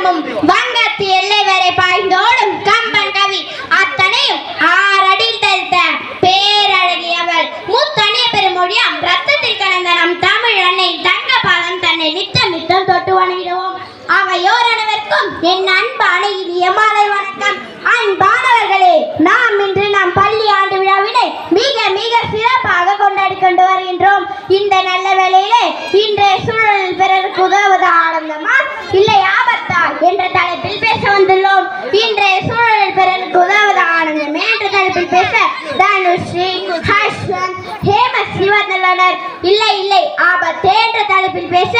கம்பமும் வங்கத்து எல்லை வரை பாய்ந்தோடும் கம்பன் கவி அத்தனையும் 6 அடியில் தரித்த பேரழகியவள் முத்தனிய பெருமொழியாம் ரத்தத்தில் கலந்த நம் தமிழ் அன்னை தங்க பாதம் தன்னை நித்தம் நித்தம் தொட்டு வணங்கிடுவோம். அவையோர் அனைவருக்கும் என் அன்பான இனிய மாலை வணக்கம். அன்பானவர்களே, நாம் இன்று நம் பள்ளி ஆண்டு விழாவினை மிக மிக சிறப்பாக கொண்டாடி கொண்டு வருகின்றோம். இந்த நல்ல வேளையிலே இன்றைய சூழலில் பிறருக்கு உதவுவது ஆனந்தமா இல்லை ஆபத்தா என்ற தலைப்பில் பேச வந்துள்ளோம். இன்றைய சூழலில் பிறருக்கு உதவுவது ஆனந்தமே என்ற தலைப்பில் பேச தனுஸ்ரீ, ஹர்ஷன், ஹேமஸ் சிவந்தனர். இல்லை இல்லை ஆபத்தே என்ற தலைப்பில் பேச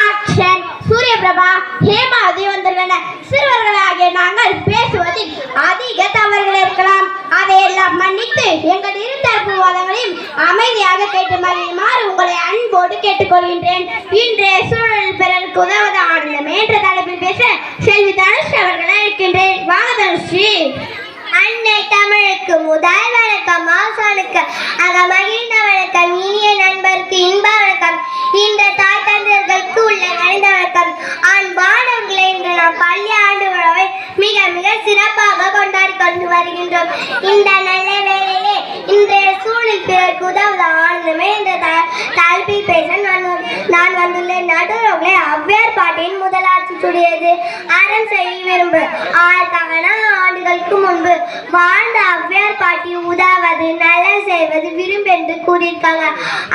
ஆக்ஷன், சூரியபிரபா, ஹேமாவதி வந்துள்ளனர். சிறுவர்களாகிய நாங்கள் பேசுவதில் அதிக தவறுகள் இருக்கலாம். அதையெல்லாம் மன்னித்து எங்கள் இருதரப்பு வாதங்களையும் அமைதியாக கேட்டு மகிழுமாறு உங்களை அன்போடு கேட்டுக்கொள்கின்றேன். இன்றைய சூழலில் பிறருக்கு உதவுவது ஆனந்தமே என்ற தலைப்பில் பேச செல்வி தனுஷ் அவர்களை அழைக்கின்றேன். வாங்க தனுஸ்ரீ. அன்னை தமிழுக்கு முதல் வணக்கம், ஆசானுக்கு அக மகிழ்ந்த வணக்கம், இனிய நண்பருக்கு இன்ப வணக்கம், இந்த தாய் தந்தையர்களுக்கு உள்ள நலிந்த வணக்கம். அன்பானவர்களை, இன்று நாம் பள்ளி ஆண்டு விழாவை மிக மிக சிறப்பாக கொண்டாடி கொண்டு வருகின்றோம். இந்த நல்ல வேளையிலே இன்றைய சூழலில் பிறருக்கு உதவுவது ஆனந்தமே என்ற தலைப்பில் பேச நான் வந்துள்ளேன். நடுவர்களே, ஔவையார் பாட்டின் முதலாட்சி சுடியது அறம் செய்ய விரும்பு. 1000 ஆண்டுகளுக்கு முன்பு வாழ்ந்த ஔவையார் பாட்டி உதாவது நல்ல செய்வது விரும்பென்று கூறியிருக்காங்க.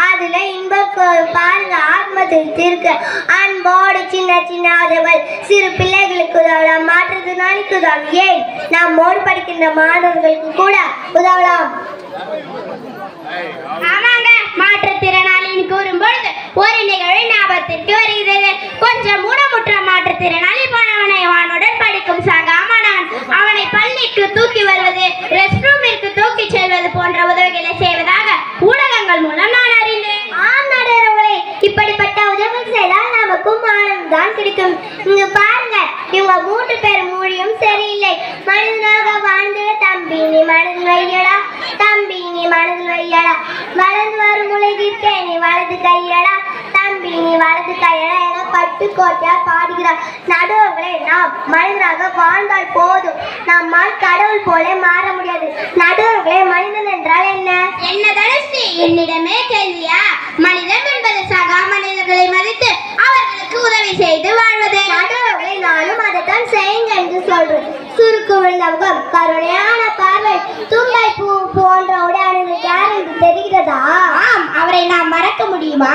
அதுல இன்பம் பாருங்க, ஆத்ம திருப்தி இருக்கு. அன்போடு சின்ன சின்ன உதவுகள் சிறு பிள்ளைகளுக்கு உதவலாம், மாற்றுத்திறனாளிக்கு உதவலாம், ஏன் நம்மோடு படிக்கின்ற மாணவர்களுக்கு கூட உதவலாம். ஆமாங்க, மாற்றுத்திறனாளின்னு கூறும்பொழுது ஒரு நிகழ்வு ஞாபகத்திற்கு வருகிறது. கொஞ்சம் ஊனமுற்ற மாற்றுத்திறனாளி போனவனை அவனுடன் படிக்கும் சக மாணவன் அவனை பள்ளிக்கு தூக்கி வருவது, ரெஸ்ட் ரூமிற்கு தூக்கி செல்வது போன்ற உதவிகளை செய்வதாக ஊடகங்கள் மூலம் நான் அறிந்தேன். நடுவர்களே, இப்படிப்பட்ட உதவிகள் செய்தால் நமக்கும் ஆனந்தம் தான் கிடைக்கும். இங்கு பாருங்க, இவங்க 3 பேர் மொழியும் சரியில்லை. மனிதனாக வாழ்ந்துட தம்பி நீ மனதில் வையடா, தம்பி நீ மனதில் வையடா, வளர்ந்து வரும் உலகிற்கே நீ வலது கையடா, தம்பி நீ வலது கையடா என பட்டுக்கோட்டையா பாடுகிறார். நடுவர்களே, நாம் மனிதனாக வாழ்ந்தால் போதும், நம்மால் கடவுள் போல மாற முடியாது. நடுவர்களே, மனிதன் என்றால் என்ன? என்ன தனுஸ்ரீ, என்னிடமே கேள்வியா? மனிதன் என்பது சக மனிதர்களை மதித்து அவர்களுக்கு உதவி செய்து வாழ்வது. நடுவர்களே, நானும் அதைத்தான் செய்யுங்க என்று சொல்றேன். சுருக்கு விழுந்த முகம், கருணையான பார்வை, தும்பை பூ போன்ற உடையானது யார் என்று தெரிகிறதா? ஆம், அவரை நாம் மறக்க முடியுமா?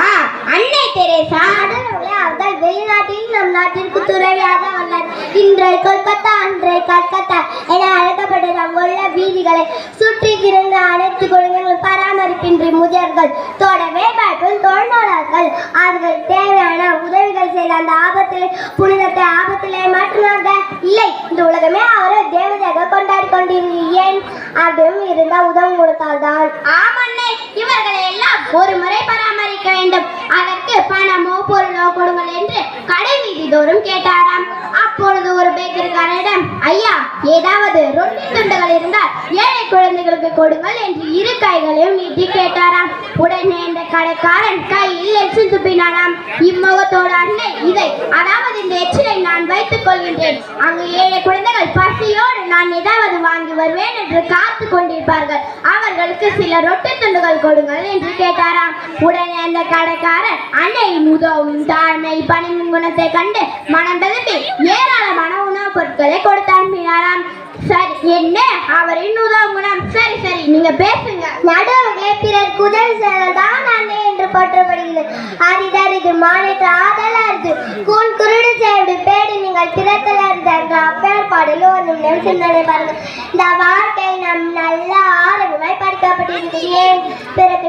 அன்னை தெரேசா. நடுவர்களே, அவர்கள் வெளிநாட்டில் நம் நாட்டிற்கு துறவியாக வந்தார். இன்றைய கொல்கத்தா அன்றைய கல்கத்தா என அழைக்கப்பட்ட நம்முள்ள வீதிகளை சுற்றி திறந்த அனைத்து குழந்தைகள் பராமரிப்பின்றி முதியவர்கள் தொடவே பயப்படும் தொழிலாளர்கள் அவர்கள் தேவையான உதவிகள் செய்த அந்த ஆபத்திலே புனிதத்தை ஆபத்திலே மாற்றினாங்க. இல்லை, இந்த உலகமே அவரை தேவதையாக கொண்டாடி கொண்டிருந்தது. ஏன்? அதுவும் இருந்த உதவி கொடுத்தால்தான். ஆமண்ணே, இவர்களை எல்லாம் ஒரு முறை பராமரிக்க வேண்டும். அதற்கு பணமோ பொருளோ கொடுங்கள் என்று கடை வீதி தோறும் கேட்டாராம். அப்பொழுது ஒரு பேக்கரிக்காரனிடம், ஐயா, ஏதாவது ரொட்டி துண்டுகள் இருந்தால் ஏழை குழந்தைகளுக்கு கொடுங்கள் என்று 2 கைகளையும் நீட்டி கேட்டாராம். உடனே இந்த கடைக்காரன் கையில் எச்சில் துப்பினாராம். இம்முகத்தோடு அன்னை, இதை அதாவது இந்த எச்சிலை நான் வைத்துக் கொள்கின்றேன். அங்கு ஏழை குழந்தைகள் பசியோடு நான் ஏதாவது வாங்கி வருவேன் என்று காத்து கொண்டிருப்பார்கள். அவர்களுக்கு சில ரொட்டி துண்டுகள் கொடுங்கள் என்று கேட்டாராம். உடனே அந்த கடைக்காரன் அன்னையின் உதவும் தாழ்மை பணிவின் குணத்தை கண்டு மனம் திரும்பி ஏராளமான உணவுப் பொருட்களை கொடுத்து அனுப்பினாராம். சரி, என்ன அவரின் உதவும் குணம்? சரி சரி, நீங்க பேசுங்க. நடுவர்களே, பிறருக்கு உதவி செய்வதுதான் அன்னை என்று போற்றப்படுகிறது. அரிதறிது மானிட்டு ஆதலாது கூன் குருடு செய்வது பேடி நீங்கள் திறத்தல இருந்தார்கள். அப்பேர் பாடல ஒரு நிமிடம் சிந்தனை பாருங்கள். இந்த வாழ்க்கை நம் நல்ல ஆரோக்கியமாய் படிக்கப்பட்டிருக்கிறது. ஏன்? பிறருக்கு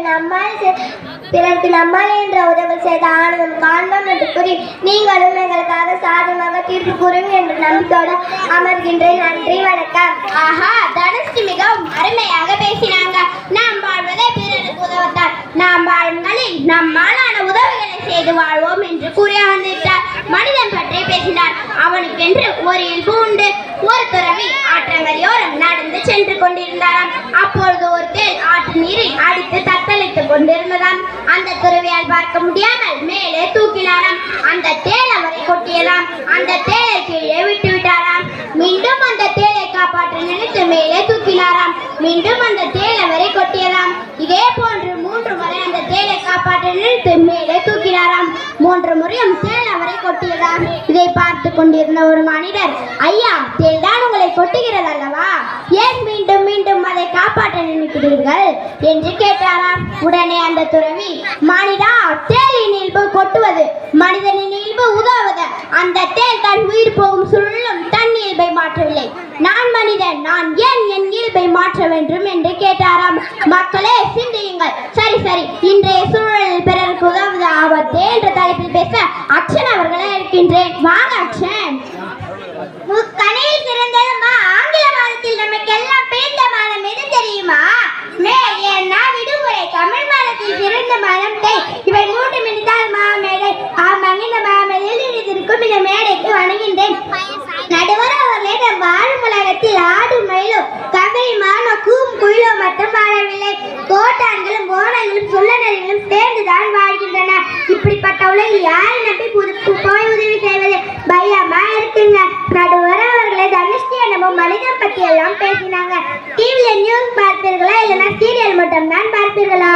நம்மால் என்ற உதவி செய்த ஆனந்தம் காண்போம் என்று கூறி நீங்களும் எங்களுக்காக சாதமாக தீர்ப்பு கூறும் என்று நம்பிக்கையோடு அமர்கின்றேன். நன்றி, வணக்கம். ஆஹா, தனுஸ்ரீ மிகவும் அருமையாக பேசினாங்க. நாம் வாழ்வதே பிறருக்கு உதவத்தான். நாம் வாழ்நாளில் நம்மாலான உதவிகளை செய்து வாழ்வோம் என்று கூறி வந்துவிட்டார். மனிதன் பற்றி பேசினார். அவனுக்கென்று ஒரு இயல்பு உண்டு. ஒரு துறவி ஆற்ற ஆற்றங்கரையோரம் நடந்து சென்று கொண்டிருந்தாராம். அப்பொழுது ஒரு தேள் ஆற்று நீரில் அடித்து தத்தளித்துக் கொண்டிருந்ததாம். அந்த துறவியால் பார்க்க முடியாமல் மேலே தூக்கினாராம். அந்த தேள் அவரை கொட்டியதாம். அந்த தேளை கீழே விட்டு விட்டாராம். மீண்டும் அந்த தேளை காப்பாற்ற நினைத்து மேலே தூக்கினாராம். மீண்டும் அந்த தேள் அவரை கொட்டியதாம். இதே போன்று 3 முறை அந்த தேளை காப்பாற்ற நினைத்து மேலே தூக்கினாராம். 3 முறையும் தேள் அவரை கொட்டியதாம். இதை பார்த்து கொண்டிருந்த ஒரு மனிதர், ஐயா, தேள் தான் உங்களை கொட்டுகிறது அல்லவா, ஏன் மீண்டும் மீண்டும் அதை காப்பாற்ற நினைக்கிறீர்கள் என்று கேட்டாராம். உடனே அந்த துறவி, மனிதா, தேளின் இயல்பு கொட்டுவது, மனிதனின் இயல்பு உதவுவது. அந்த தேள் தன் உயிர் போகும் சூழலும் தன் இயல்பை மாற்றவில்லை. நான் மனிதன், நான் ஏன் என் இயல்பை மாற்ற வேண்டும் என்று கேட்டாராம். மக்களே, சிந்தியுங்கள். சரி சரி, இன்றைய சூழலில் பிறருக்கு உதவுவது ஆபத்தே என்ற தலைப்பில் பேச அக்ஷன் அவர்களை இருக்கின்றேன். வாங்க அக்ஷன். முக்கணியில் சிறந்ததுமா ஆங்கில மாதத்தில் நமக்கெல்லாம் பிடித்த மாதம் எது தெரியுமா? மே. ஏன்னா விடுமுறை. தமிழ் மாதத்தில் சிறந்த மாதம் தை. இவை 3 மினித்தால் மாமேடை. ஆமாங்க, இந்த மாமேடையில் இருக்கும் இந்த மேடைக்கு வணங்குகின்றேன். நடுவர் அவர்களே, நம் வாழும் உலகத்தில் ஆடும் மயிலும் கவை மானோ கூம் குயிலோ மட்டும் வாழவில்லை. கோட்டான்களும் ஓனங்களும் சொல்லநர்களும் சேர்ந்துதான் வாழ்கின்றன. இப்படிப்பட்ட உலகில் யாரை நம்பி போய் உதவி செய்வது? பயமா இருக்குங்க. நடுவர் அவர்களே, தனுஷ்டி என்னும் மனிதன் பத்தி எல்லாம் பேசினாங்க. டிவில நியூஸ் பார்ப்பீர்களா, இல்லைன்னா சீரியல் மட்டும் தான் பார்ப்பீர்களா?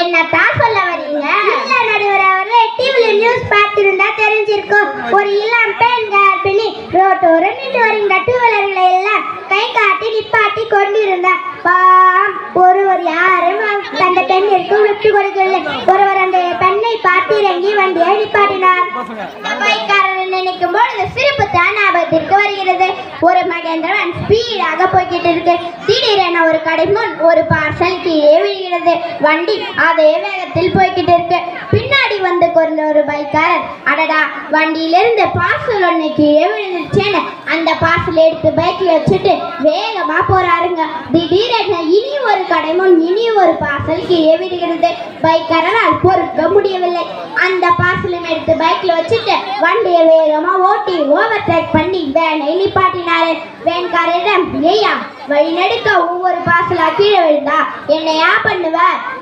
என்னத்தான் சொல்ல வரீங்க? இல்ல நடுவர் அவர்களே, டிவில நியூஸ் பார்த்திருந்தா தெரிஞ்சிருக்கும். ஒரு இளம் பெண் கர்ப்பிணி ரோட்டோரம் நின்று வருகின்ற டூவீலர்களை எல்லாம் கை காட்டி நிப்பாட்டி கொண்டிருந்தார். ஒருவர் யாரும் அந்த பெண்ணிற்கு விட்டு கொடுக்கவில்லை. ஒருவர் அந்த பெண்ணை பார்த்து இறங்கி வண்டியை நிப்பாட்டினார். பைக்காரன் நினைக்கும் பொழுது சிரிப்பு தான் ஞாபகத்திற்கு வருகிறது. ஒரு மகேந்திரன் ஸ்பீடாக போய்கிட்டு இருக்கு. திடீரென ஒரு கடை முன் ஒரு பார்சல் கீழே விழுகிறது. வண்டி அதே வேகத்தில் போய்கிட்டு இருக்கு. பின்னாடி வந்து கொண்ட ஒரு பைக்காரர், அடடா, வண்டியிலிருந்து பார்சல் ஒன்று கீழே விழுந்துச்சேன்னு அந்த பார்சல் எடுத்து பைக்கில் வச்சுட்டு வேகமா போறாருங்க. திடீரென இனி ஒரு கடை முன் இனி ஒரு பார்சல் கீழே விடுகிறது. பைக்காரரால் பொறுக்க முடியவில்லை. அந்த பார்சலும் எடுத்து பைக்ல வச்சுட்டு வண்டியை வேகமா ஓட்டி ஓவர்டேக் பண்ணி வேனை நிப்பாட்டினாரு. வேன்காரரிடம், ஏய்யா, வழி நடுக்க ஒவ்வொரு பார்சலா கீழே விழுந்தா என்னையா பண்ணுவ?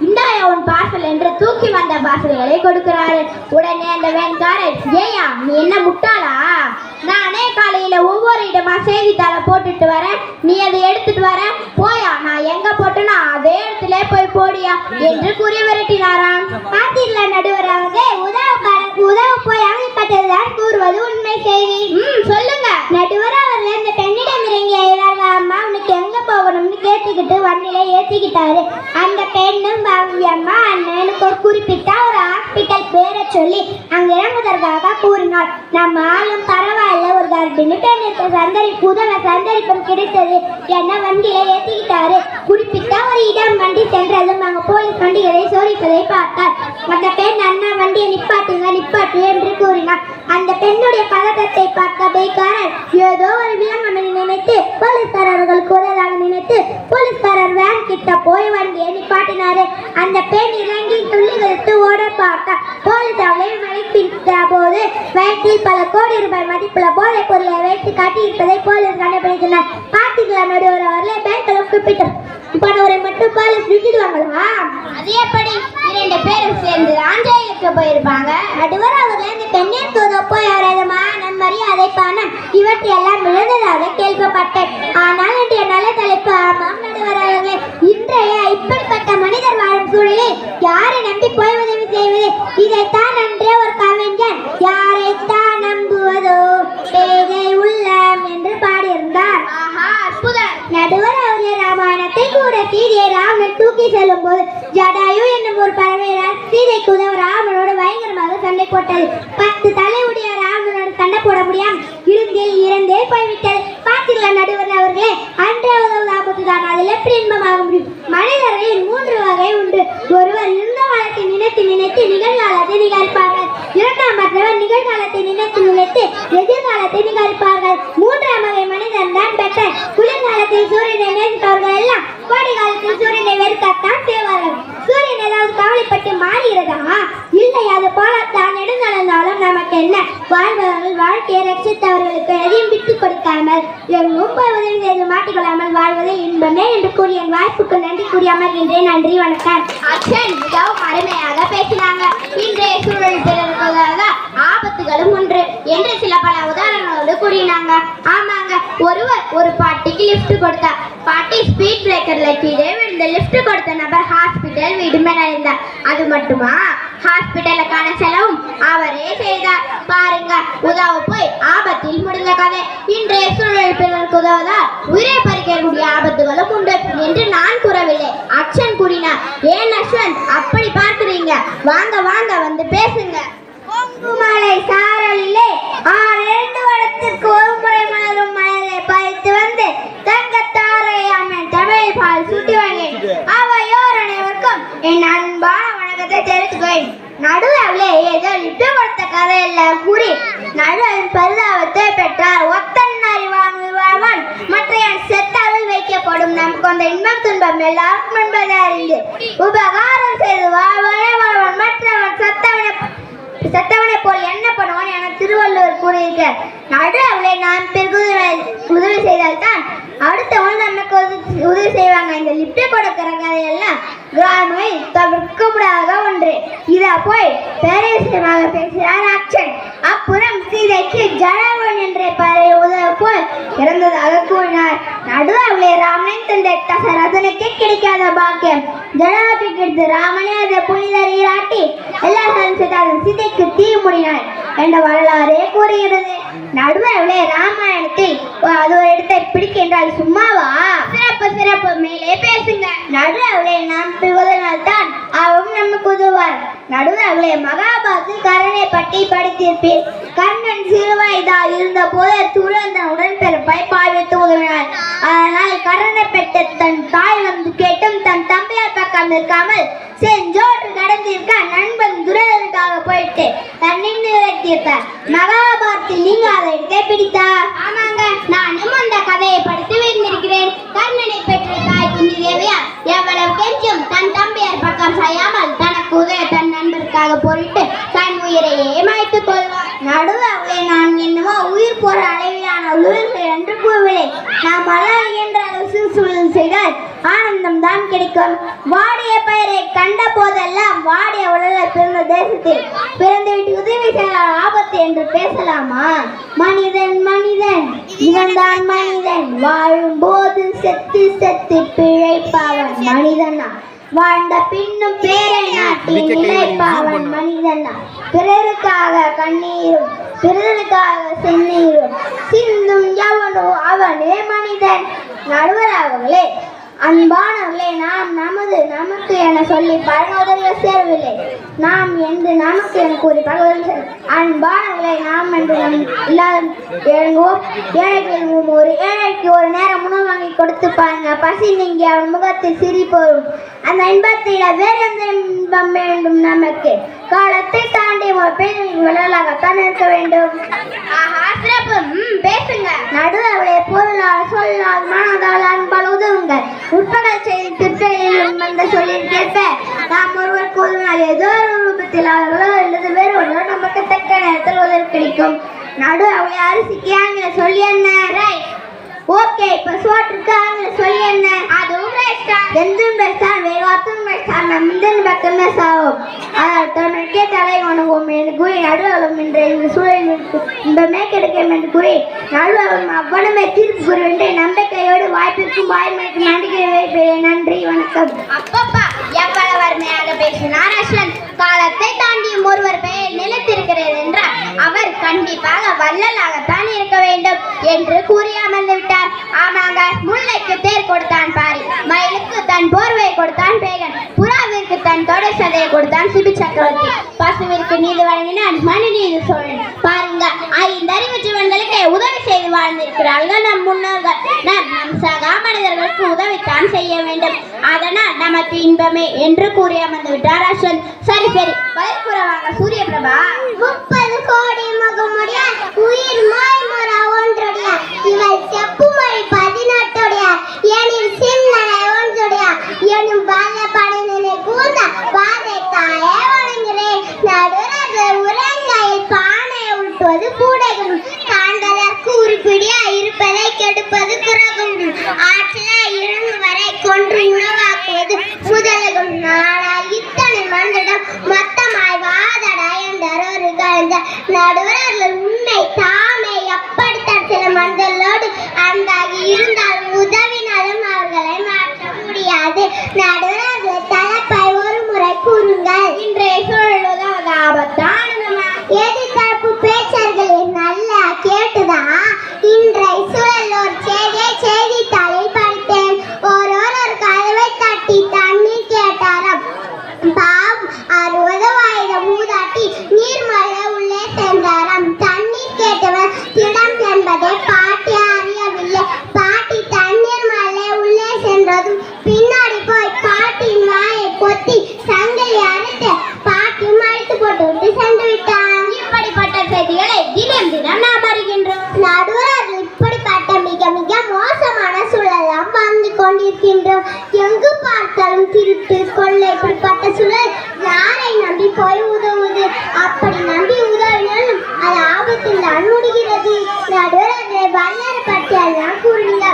இந்தாயா உன் பார்சல் என்று தூக்கி வந்த பார்சல்களை கொடுக்கிறாரு. உடனே அந்த வேன்காரர், ஏய்யா, நீ என்ன முட்டாளா? நானே காலையில ஒவ்வொரு இடமா செய்தித்தாளை போட்டுட்டு வரேன், நீ அதை எடுத்துட்டு வர போயா? நான் எங்க போட்டேன்னா அதே இடத்துல போய் போடியா என்று கூறி விரட்டினாராம். பாத்தீங்களா நடுவர் அவர்களே, உதவ போய் அமைப்பட்டதுதான் கூறுவது உண்மை செய்தி. சொல்லுங்க நடுவர் அவர்கள். இந்த பெண்ணிடம் இறங்கிய அம்மா, உனக்கு எங்க போகணும்னு கேட்டுக்கிட்டு வண்டியில ஏற்றிக்கிட்டாரு. அந்த பெண்ணும் அம்மா அண்ணனுக்கு ஒரு குறிப்பிட்ட ஒரு ஹாஸ்பிட்டல் பேரை சொல்லி அங்க இறங்குவதற்காக கூறினார். நம்ம ஆளும் பரவாயில்ல, ஒரு கர்ப்பிணி பெண்ணிற்கு சந்தரிப்பம் கிடைத்தது என்ன வண்டியில ஏற்றிக்கிட்டாரு. குறிப்பிட்ட ஒரு இடம் வண்டி சென்றதும் அங்க போலீஸ் வண்டிகளை சோதிப்பதை பார்த்தார். அந்த பெண், அண்ணா வண்டியை நிப்பாட்டுங்க நிப்பாட்டு என்று கூறினார். அந்த பெண்ணுடைய பதட்டத்தை பார்த்த பைக்காரர் ஏதோ ஒரு விலங்கனை நினைத்து போலீஸ்காரர்களுக்கு உதவாக நினைத்து போலீஸ்காரர் வேன் கிட்ட போய் வண்டியை நிப்பாட்டினாரு. அந்த பெண் இறங்கி துள்ளி வைத்து ஓட பார்த்தார். போலீஸ் அவளை மறைப்பித்த போது வயிற்றில் பல கோடி ரூபாய் மதிப்புள்ள போதை பொருளை வைத்து காட்டியிருப்பதை போலீஸ் கண்டுபிடித்தனர். பார்த்தீங்களா நடுவர் அவர்களே, பேங்க்ல கூப்பிட்டு பணவரை மட்டும் போலீஸ் விட்டுடுவாங்களா? அது எப்படி? 2 பேரும் சேர்ந்து ஆஞ்சேயருக்கு போயிருப்பாங்க. நடுவர் அவர்கள், இந்த பெண்ணிற்கு உதப்போ யாரதுமா நம் மரியாதை பணம் இவற்றையெல்லாம் விழுந்ததாக கேள்விப்பட்டேன். ஆனால் இன்றைய நல்ல தலைப்பு. ஆமாம் நடுவர் அவர்களே, இன்றைய இப்படிப்பட்ட மனிதர் வாழும் சூழலில் யாரை நம்பி போய் உதவி செய்வது? இதைத்தான் அன்றே ஒரு கவிஞன் யாரைத்தான் நம்புவதோ பேதை உள்ளம் என்று பாடியிருந்தார். நடுவர் அவர்களே, ராமாயணத்தை கூட சீதையை ராமன் தூக்கி செல்லும் போது ஜடாயு என்னும் ஒரு பறவையால் சீதைக்கு உதவ ராமனோடு பயங்கரமாக சண்டை போட்டது. 10 தலையுடைய ராமனோடு சண்டை போட முடியாம இறந்தே போய்விட்டது. பார்த்தீங்களா நடுவர் அவர்களே, அன்றே உதவுவது ஆபத்துதான், அதில் எப்படி இன்பமாக முடியும்? மனிதர்களில் 3 வகை உண்டு. ஒருவர் இருந்த காலத்தை நினைத்து நினைத்து நிகழ்காலத்தை நிகழ்ப்பார்கள். 2ஆம் மற்றவர் நிகழ்காலத்தை நினைத்து நினைத்து எதிர்காலத்தை நிகழ்ப்பார்கள். 3ஆம் வகை மனிதன் தான் பெற்றர். குளிர்காலத்தில் சூரியனை நேசிப்பவர்கள் எல்லாம் கோடை காலத்தில் சூரியனை வெறுக்கத்தான் செய்வார்கள். சூரியன் ஏதாவது கவலைப்பட்டு மாறுகிறதா? இல்லை, அது போல தான் நெடுநடந்தாலும் நமக்கு என்ன? வாழ்பவர்கள் வாழ்க்கையை ரட்சித்தவர்களுக்கு எதையும் விட்டுக் கொடுக்காமல் எங்கும் போவதில் செய்து மாட்டிக்கொள்ளாமல் வாழ்வதே இன்பமே என்று கூறிய என் வாய்ப்புக்கு நன்றி கூறி அமர்கின்றேன். நன்றி, வணக்கம். அச்சன் மிகவும் அருமையாக பேசினாங்க. இன்றைய சூழல் பிறருக்காக ஆபத்துகளும் ஒன்று என்று சில பல உதாரணங்களோடு கூறினாங்க. ஆமாங்க, ஒருவர் ஒரு பாட்டிக்கு லிஃப்ட் கொடுத்தார். பாட்டி ஸ்பீட் பிரேக்கர்ல கீழே விழுந்த லிஃப்ட் கொடுத்த நபர் ஹாஸ்பிட்டல் விடுமுறைந்தார். அது மட்டுமா, ஹாஸ்பிட்டலுக்கான செலவும் அவரே செய்தார். பாருங்க, உதவ போய் ஆபத்தில் முடிந்த கதை. இன்றைய சூழல் பிறருக்கு உதவுவதால் உயிரை பறிக்கக்கூடிய ஆபத்துகளும் உண்டு என்று நான் கூறவில்லை, அச்சன் கூறினார். ஏன் அஸ்வந்த் அப்படி பார்க்கிறீங்க? வாங்க வாங்க, வந்து பேசுங்க. பொங்குமலை சாரலிலே 2 வருடத்திற்கு ஒரு முறை மலரும் மலரை பறித்து வந்து தங்கத்தாரை அம்மன் தமிழ் பால் சுட்டி வந்தேன். அவையோர் அனைவருக்கும் என் அன்பான வணக்கத்தை தெரிவித்துக்கொள். நடுவில் ஏதோ லிட்டு கொடுத்த கதையெல்லாம் கூறி நடுவில் பரிதாபத்தை பெற்றார். ஒத்தன் அறிவான் மற்ற செத்தாவில் வைக்கப்படும் நமக்கு அந்த இன்பம் துன்பம் எல்லாருக்கும் என்பதை அறிந்து உபகாரம் செய்து வாழ்வனே வாழ்வன், மற்றவன் சத்தவனை போல் என்ன பண்ணுவான் என திருவள்ளுவர் கூறியிருக்கிறார். நடுவில் நாம் உதவி செய்தால் தான் அடுத்தவன் நமக்கு உதவி செய்வாங்க. இந்த லிப்ட் கொடுக்கிற கதையெல்லாம் கிராமில் தவிர்க்க முடியாத ஒன்று. இதை போய் பேரேசியமாக பேசுகிறார் அச்சன். அப்புறம் சீதைக்கு ஜனவன் என்ற பறவை உதவ போல் இறந்ததாக கூறினார். நடுவில் ராமனின் தந்தை தசரதனுக்கே கிடைக்காத பாக்கியம் ஜனாவுக்கு கிடைத்து ராமனே அதை புனித நீராட்டி எல்லா சந்தித்தாலும் சீதைக்கு தீ முடினார் என்ற வரலாறே கூறுகிறது. நடுவில் ராமாயணத்தில் அது ஒரு இடத்தை பிடிக்கின்றால் சும்மாவா? சிறப்பு சிறப்பு, மேலே பேசுங்க. நடுவில் நாம் பிரிவதனால் தான் அவரும் நமக்கு உதவுவார். நடுவில் மகாபாரதத்தில் கர்ணனை பற்றி படித்திருப்பீர். கர்ணன் சிறுவயதா இருந்த போது துரந்தன் உடன்பிறப்பை பாய்வித்து உதவினார். அதனால் கர்ணனை பெற்ற தன் தாய் வந்து கேட்டும் தன் தம்பியார் பக்கம் இருக்காமல் செஞ்சோற்று கடந்திருக்க நண்பன் துரதனுக்காக போயிட்டு தன்னின் விரட்டியிருப்பார். மகாபாரத்தில் நீங்க அதை எடுக்க பிடித்தார்? ஆமாங்க, நானும் அந்த கதையை படித்து வைத்திருக்கிறேன். கர்ணனை பெற்ற தாய் குந்தி தேவியா எவ்வளவு கெஞ்சும் தன் தம்பியார் பக்கம் செய்யாமல் தனக்கு உதய தன் நண்பருக்காக போரிட்டு தன் உயிரையே மாய்த்துக் கொள்வார். நடுவில் நான் என்னமோ உயிர் போற அளவிலான உயிர்கள் என்று கூறவில்லை. நாம் என்ற அளவு சூழல் செய்தால் ஆனந்தம் தான் கிடைக்கும். வாடிய பயிரை கண்ட போதெல்லாம் வாடிய உடலை பிறந்த தேசத்தில் பிறந்துவிட்டு உதவி செய்யலாம் ஆபத்து என்று பேசலாமா? மனிதன் மனிதன், இவன்தான் மனிதன். வாழும் போது செத்து செத்து பிழைப்பவன் மனிதனா, வாழ்ந்த பின்னும் பேரை நாட்டி நிலைப்பவன் மனிதனா. பிறருக்காக கண்ணீரும் பிறருக்காக செந்நீரும் சிந்தும் எவனோ அவனே மனிதன். நடுவராகவே அன்பானவர்களே, நாம் நமக்கு என சொல்லி பழகுவதில் சேரவில்லை. நாம் என்று நமக்கு என கூறி பழகுவதில் அன்பானவர்களே, நாம் என்று இழங்குவோம். ஏழைகளும் ஒரு ஏழைக்கு ஒரு நேரம் உணவு வாங்கி கொடுத்து பாருங்க, பசி நீங்கி அவன் முகத்தில் சிரிப்போம். அந்த இன்பத்தில வேறு எந்த இன்பம் வேண்டும் நமக்கு? காலத்தை தாண்டி ஒரு பெண்ணின் விழலாகத்தான் இருக்க வேண்டும். பேசுங்க. நடுவர்களே, பொருளால் சொல்லால் மனதால் அன்பால் உதவுங்கள். உட்பகல் செய்தி திருத்தலையில் வந்த சொல்லில் கேட்ப நாம் ஒருவருக்கு உதவினால் ஏதோ ஒரு ரூபத்தில் அவர்களோ அல்லது வேறு ஒன்றோ நமக்கு தக்க நேரத்தில் உதவி கிடைக்கும். நடு அவளை அரிசிக்கு ஆங்கில சொல்லி என்ன? ஓகே, இப்ப சோற்றுக்கு ஆங்கில சொல்லி என்ன? அதுவும் எந்தும் பேசான் வேகாத்தும் பேசான் நம்பின் பக்கமே சாவும். அதாவது தமிழுக்கே தலை வணங்குவோம் என்று கூறி நடுவலும் என்ற இந்த சூழலில் இன்பமே கிடைக்கும் என்று கூறி நடுவலும் அவ்வளமே தீர்ப்பு கூறுகின்ற நம்பிக்கையோடு வாய்ப்பிற்கும் வாய்மைக்கும் நன்றியை வைப்பேன். நன்றி, வணக்கம். அப்பப்பா, எவ்வளவு அருமையாக பேசினார் அஸ்வந்த். காலத்தை தாண்டியும் ஒருவர் பெயர் நிலைத்திருக்கிறது என்றால் அவர் கண்டிப்பாக வள்ளலாகத்தான் இருக்க வேண்டும் என்று கூறி அமர்ந்து விட்டார். ஆமாங்க, முல்லைக்கு தேர் கொடுத்தான் பாரி, மயிலுக்கு தன் போர்வை கொடுத்தான் பேகன், புறாவிற்கு தன் தொடை சதையை கொடுத்தான் சிபி சக்கரவர்த்தி, பசுவிற்கு நீதி வழங்கினான் மனுநீதி சோழன். பாருங்க, 5 அறிவு ஜீவன்களுக்கு உதவி செய்து வாழ்ந்திருக்கிறார்கள் நம் முன்னோர்கள். நம் சகா மனிதர்களுக்கு உதவித்தான் செய்ய வேண்டும். அதனால் நமக்கு இன்பமே என்று கூறி அமர்ந்து விட்டார் அஸ்வந்த். சரி சரி, பதில் கூறவாங்க சூரிய பிரபா. 30 கோடி முகமுடைய உயிர் மாய்முற ஒன்றுடைய இவள் செப்புமொழி 18உடைய எனில் சிந்தனை ஒன்றுடைய எனும் பால படனினை கூர்ந்த பாதை கெடுப்பது பூடகம் காண்பதற்கு உருப்படியா இருப்பதை கெடுப்பது குரகும் ஆற்றில இறங்கு வரை கொன்று உணவாக்குவது முதலகும் ஆனால் இத்தனை மனிதம் மொத்தமாய் வாதடா என்றார் ஒரு கலைஞர் நடுவர்கள் உண்மை தாமே எப்படித்தான் சில மனிதர்களோடு அன்பாகி இருந்தாலும் உதவினாலும் அவர்களை மாற்ற முடியாது நடுவர்கள் தலைப்பை ஒரு முறை கூறுங்கள் இன்றைய சூழலுதான் ஆபத்தானதுமா. எதிர்த்தரப்பு பேச்சர்களை நல்லா கேட்டுதா இன்றைய சூழல் ஒரு செய்தித்தாளில் படித்தேன் ஒரு கதவை தட்டி தண்ணீர் கேட்டாராம் பாவம் 60 வயது மூதாட்டி நீர்மலை உள்ளே சென்றாராம் தண்ணீர் கேட்டவர் திடம் என்பதை பாட்டி அறியவில்லை பாட்டி தண்ணீர் மலை உள்ளே சென்றதும் பின்னாடி போய் பாட்டியின் வாயை கொத்தி சங்கிலி அறுத்து பாட்டி மறைத்து போட்டு சென்று விட்டான் இப்படிப்பட்ட செய்திகளை தினம் தினம் நாம் அறிகின்றோம். நடுவர்கள் இப்படிப்பட்ட மிக மிக மோசமான சூழலாம் வாழ்ந்து கொண்டிருக்கின்றோம் எங்கு பார்த்தாலும் திருட்டு கொள்ளை இப்படிப்பட்ட சூழல் யாரை நம்பி போய் உதவுவது அப்படி நம்பி உதவினாலும் அது ஆபத்தில் தான் முடிகிறது நடுவர்கள் வல்லரை பற்றி எல்லாம் கூறுங்க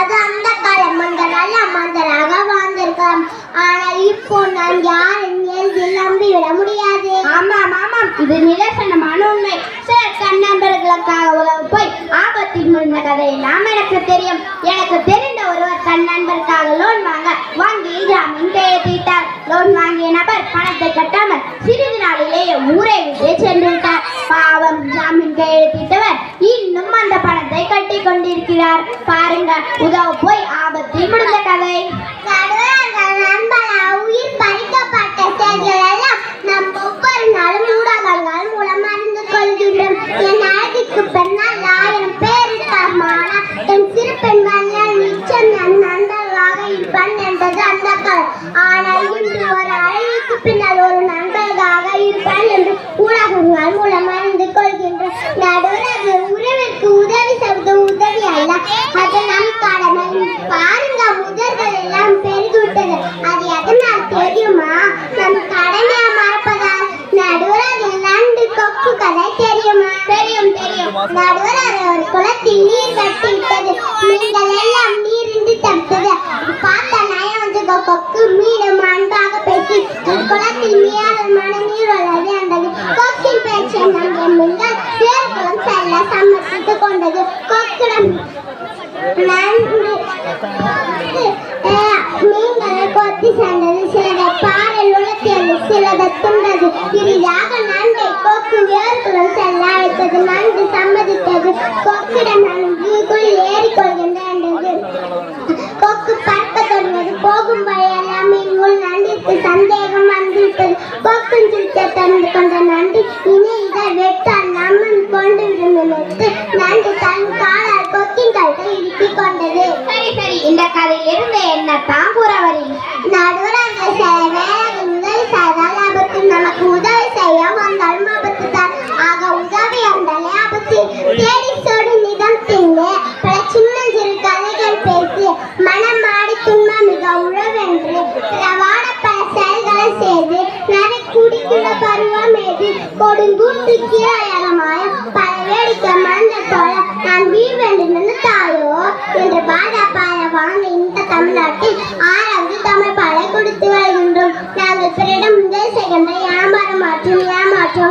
அது அந்த காலம் நல்ல மந்தராக வாழ்ந்திருக்கலாம் ஆனால் இப்போ நான் யாரும் எளிதில் நம்பிவிட முடியாது ஆமாம் ஆமாம், இது நிதர்சனமான உண்மை. சில தன்னம்பர்களுக்காக உதவி போய் ஆபத்தில் முடிந்த கதையெல்லாம் எனக்கு தெரியும். எனக்கு தெரிந்த ஒருவர் தன் நண்பருக்காக லோன் வாங்க வங்கி ஜாமீன் கையெழுத்திட்டார். லோன் வாங்கிய நபர் பணத்தை கட்டாமல் சிறிது நாளிலேயே ஊரை விட்டு சென்று விட்டார். பாவம், ஜாமீன் கையெழுத்திட்டவர் இன்னும் அந்த பணத்தை கட்டி கொண்டிருக்கிறார். பாருங்க, உதவ போய் ஆபத்தில் முடிந்த கதை. உயிர் பறிக்கப்பட்ட செய்திகள் எல்லாம் நம் ஒவ்வொரு நாளும் ஊடகங்கள் மூலம் அறிந்து கொள்கின்றோம் என் அழகுக்கு பெண்ணால் 1000 பேர் இருக்கார் என் சிறு பெண் நிச்சயம் என் நண்பர்களாக இருப்பான் என்றது அந்த காலம் ஆனால் இன்று ஒரு அழகுக்கு பின்னால் ஒரு நண்பர்களாக இருப்பான் என்று ஊடகங்கள் மூலம் அறிந்து கொள்கின்றோம் நடுவர்கள் உறவிற்கு உதவி செய்வது உதவி அல்ல அது நம் கடமை பாருங்க முதல்கள் எல்லாம் பெருகிவிட்டது அது எதனால் தெரியுமா நம் கடமையை மறப்பதால் நடுவர்கள் நண்டு கொக்கு கதை தெரியுமா தெரியும் தெரியும். நடுவர்கள் ஒரு குளத்தில் நீர் கட்டிவிட்டது நீங்கள் எல்லாம் நீரின்றி தடுத்தது பார்த்த நயம் வந்து கொக்கு மீண்டும் அன்பாக பேசி குளத்தில் மீறமான நீர் உள்ளது என்றது கொக்கின் பேச்சை நம்பிய மீன்கள் வேறு குளம் செல்ல சம்மதித்துக் கொண்டது கொக்கிடம் மீன்களை கொத்தி சென்றது சிலதை பாறையில் உலர்த்தியது சிலதை துண்டது இறுதியாக நண்டை கொக்கு வேறுபுறம் செல்ல அழைத்தது நண்டு சம்மதித்தது கொக்கிடம் நன்குள் ஏறிக்கொள்கின்றது கொக்கு பறக்க தொடங்கியது போகும் வழியெல்லாம் மீன்கள் நண்டிற்கு சந்தேகம் வந்துவிட்டது கொக்கின் சிரித்தை தந்து கொண்ட நண்டு இனி இதை வெட்டால் நம்மன் கொண்டு விடும் நினைத்து நண்டு தன் காலால் கொக்கின் கழுத்தை இறுக்கிக் கொண்டது. சரி சரி, இந்த கதையிலிருந்து என்ன தான் கூற வரீங்க? நடுவர்கள் சில வேளைகள் உதவி செய்தால் ஆபத்து நமக்கு உதவி செய்ய வந்தாலும் ஆபத்து தான் ஆக உதவி என்றாலே ஆபத்து தேடி சொடி நிதம் தின்னு பல சின்ன சிறு கதைகள் பேசி மனம் மாடி துன்பம் மிக உழவென்று பிரவாட பல செயல்களை செய்து நரை குடிக்குள்ள பருவம் ஏது கொடுங்கூட்டு கீழயகமாய பல வேடிக்கை மறந்த போல நான் வீண் வேண்டும் தாயோ என்று பாஜபாய வாழ்ந்த இந்த தமிழ்நாட்டில் 6வது தமிழ் பாலை கொடுத்து வருகின்றோம் நாங்கள் பிறரிடம் முதல் செய்கின்ற ஏமாற்ற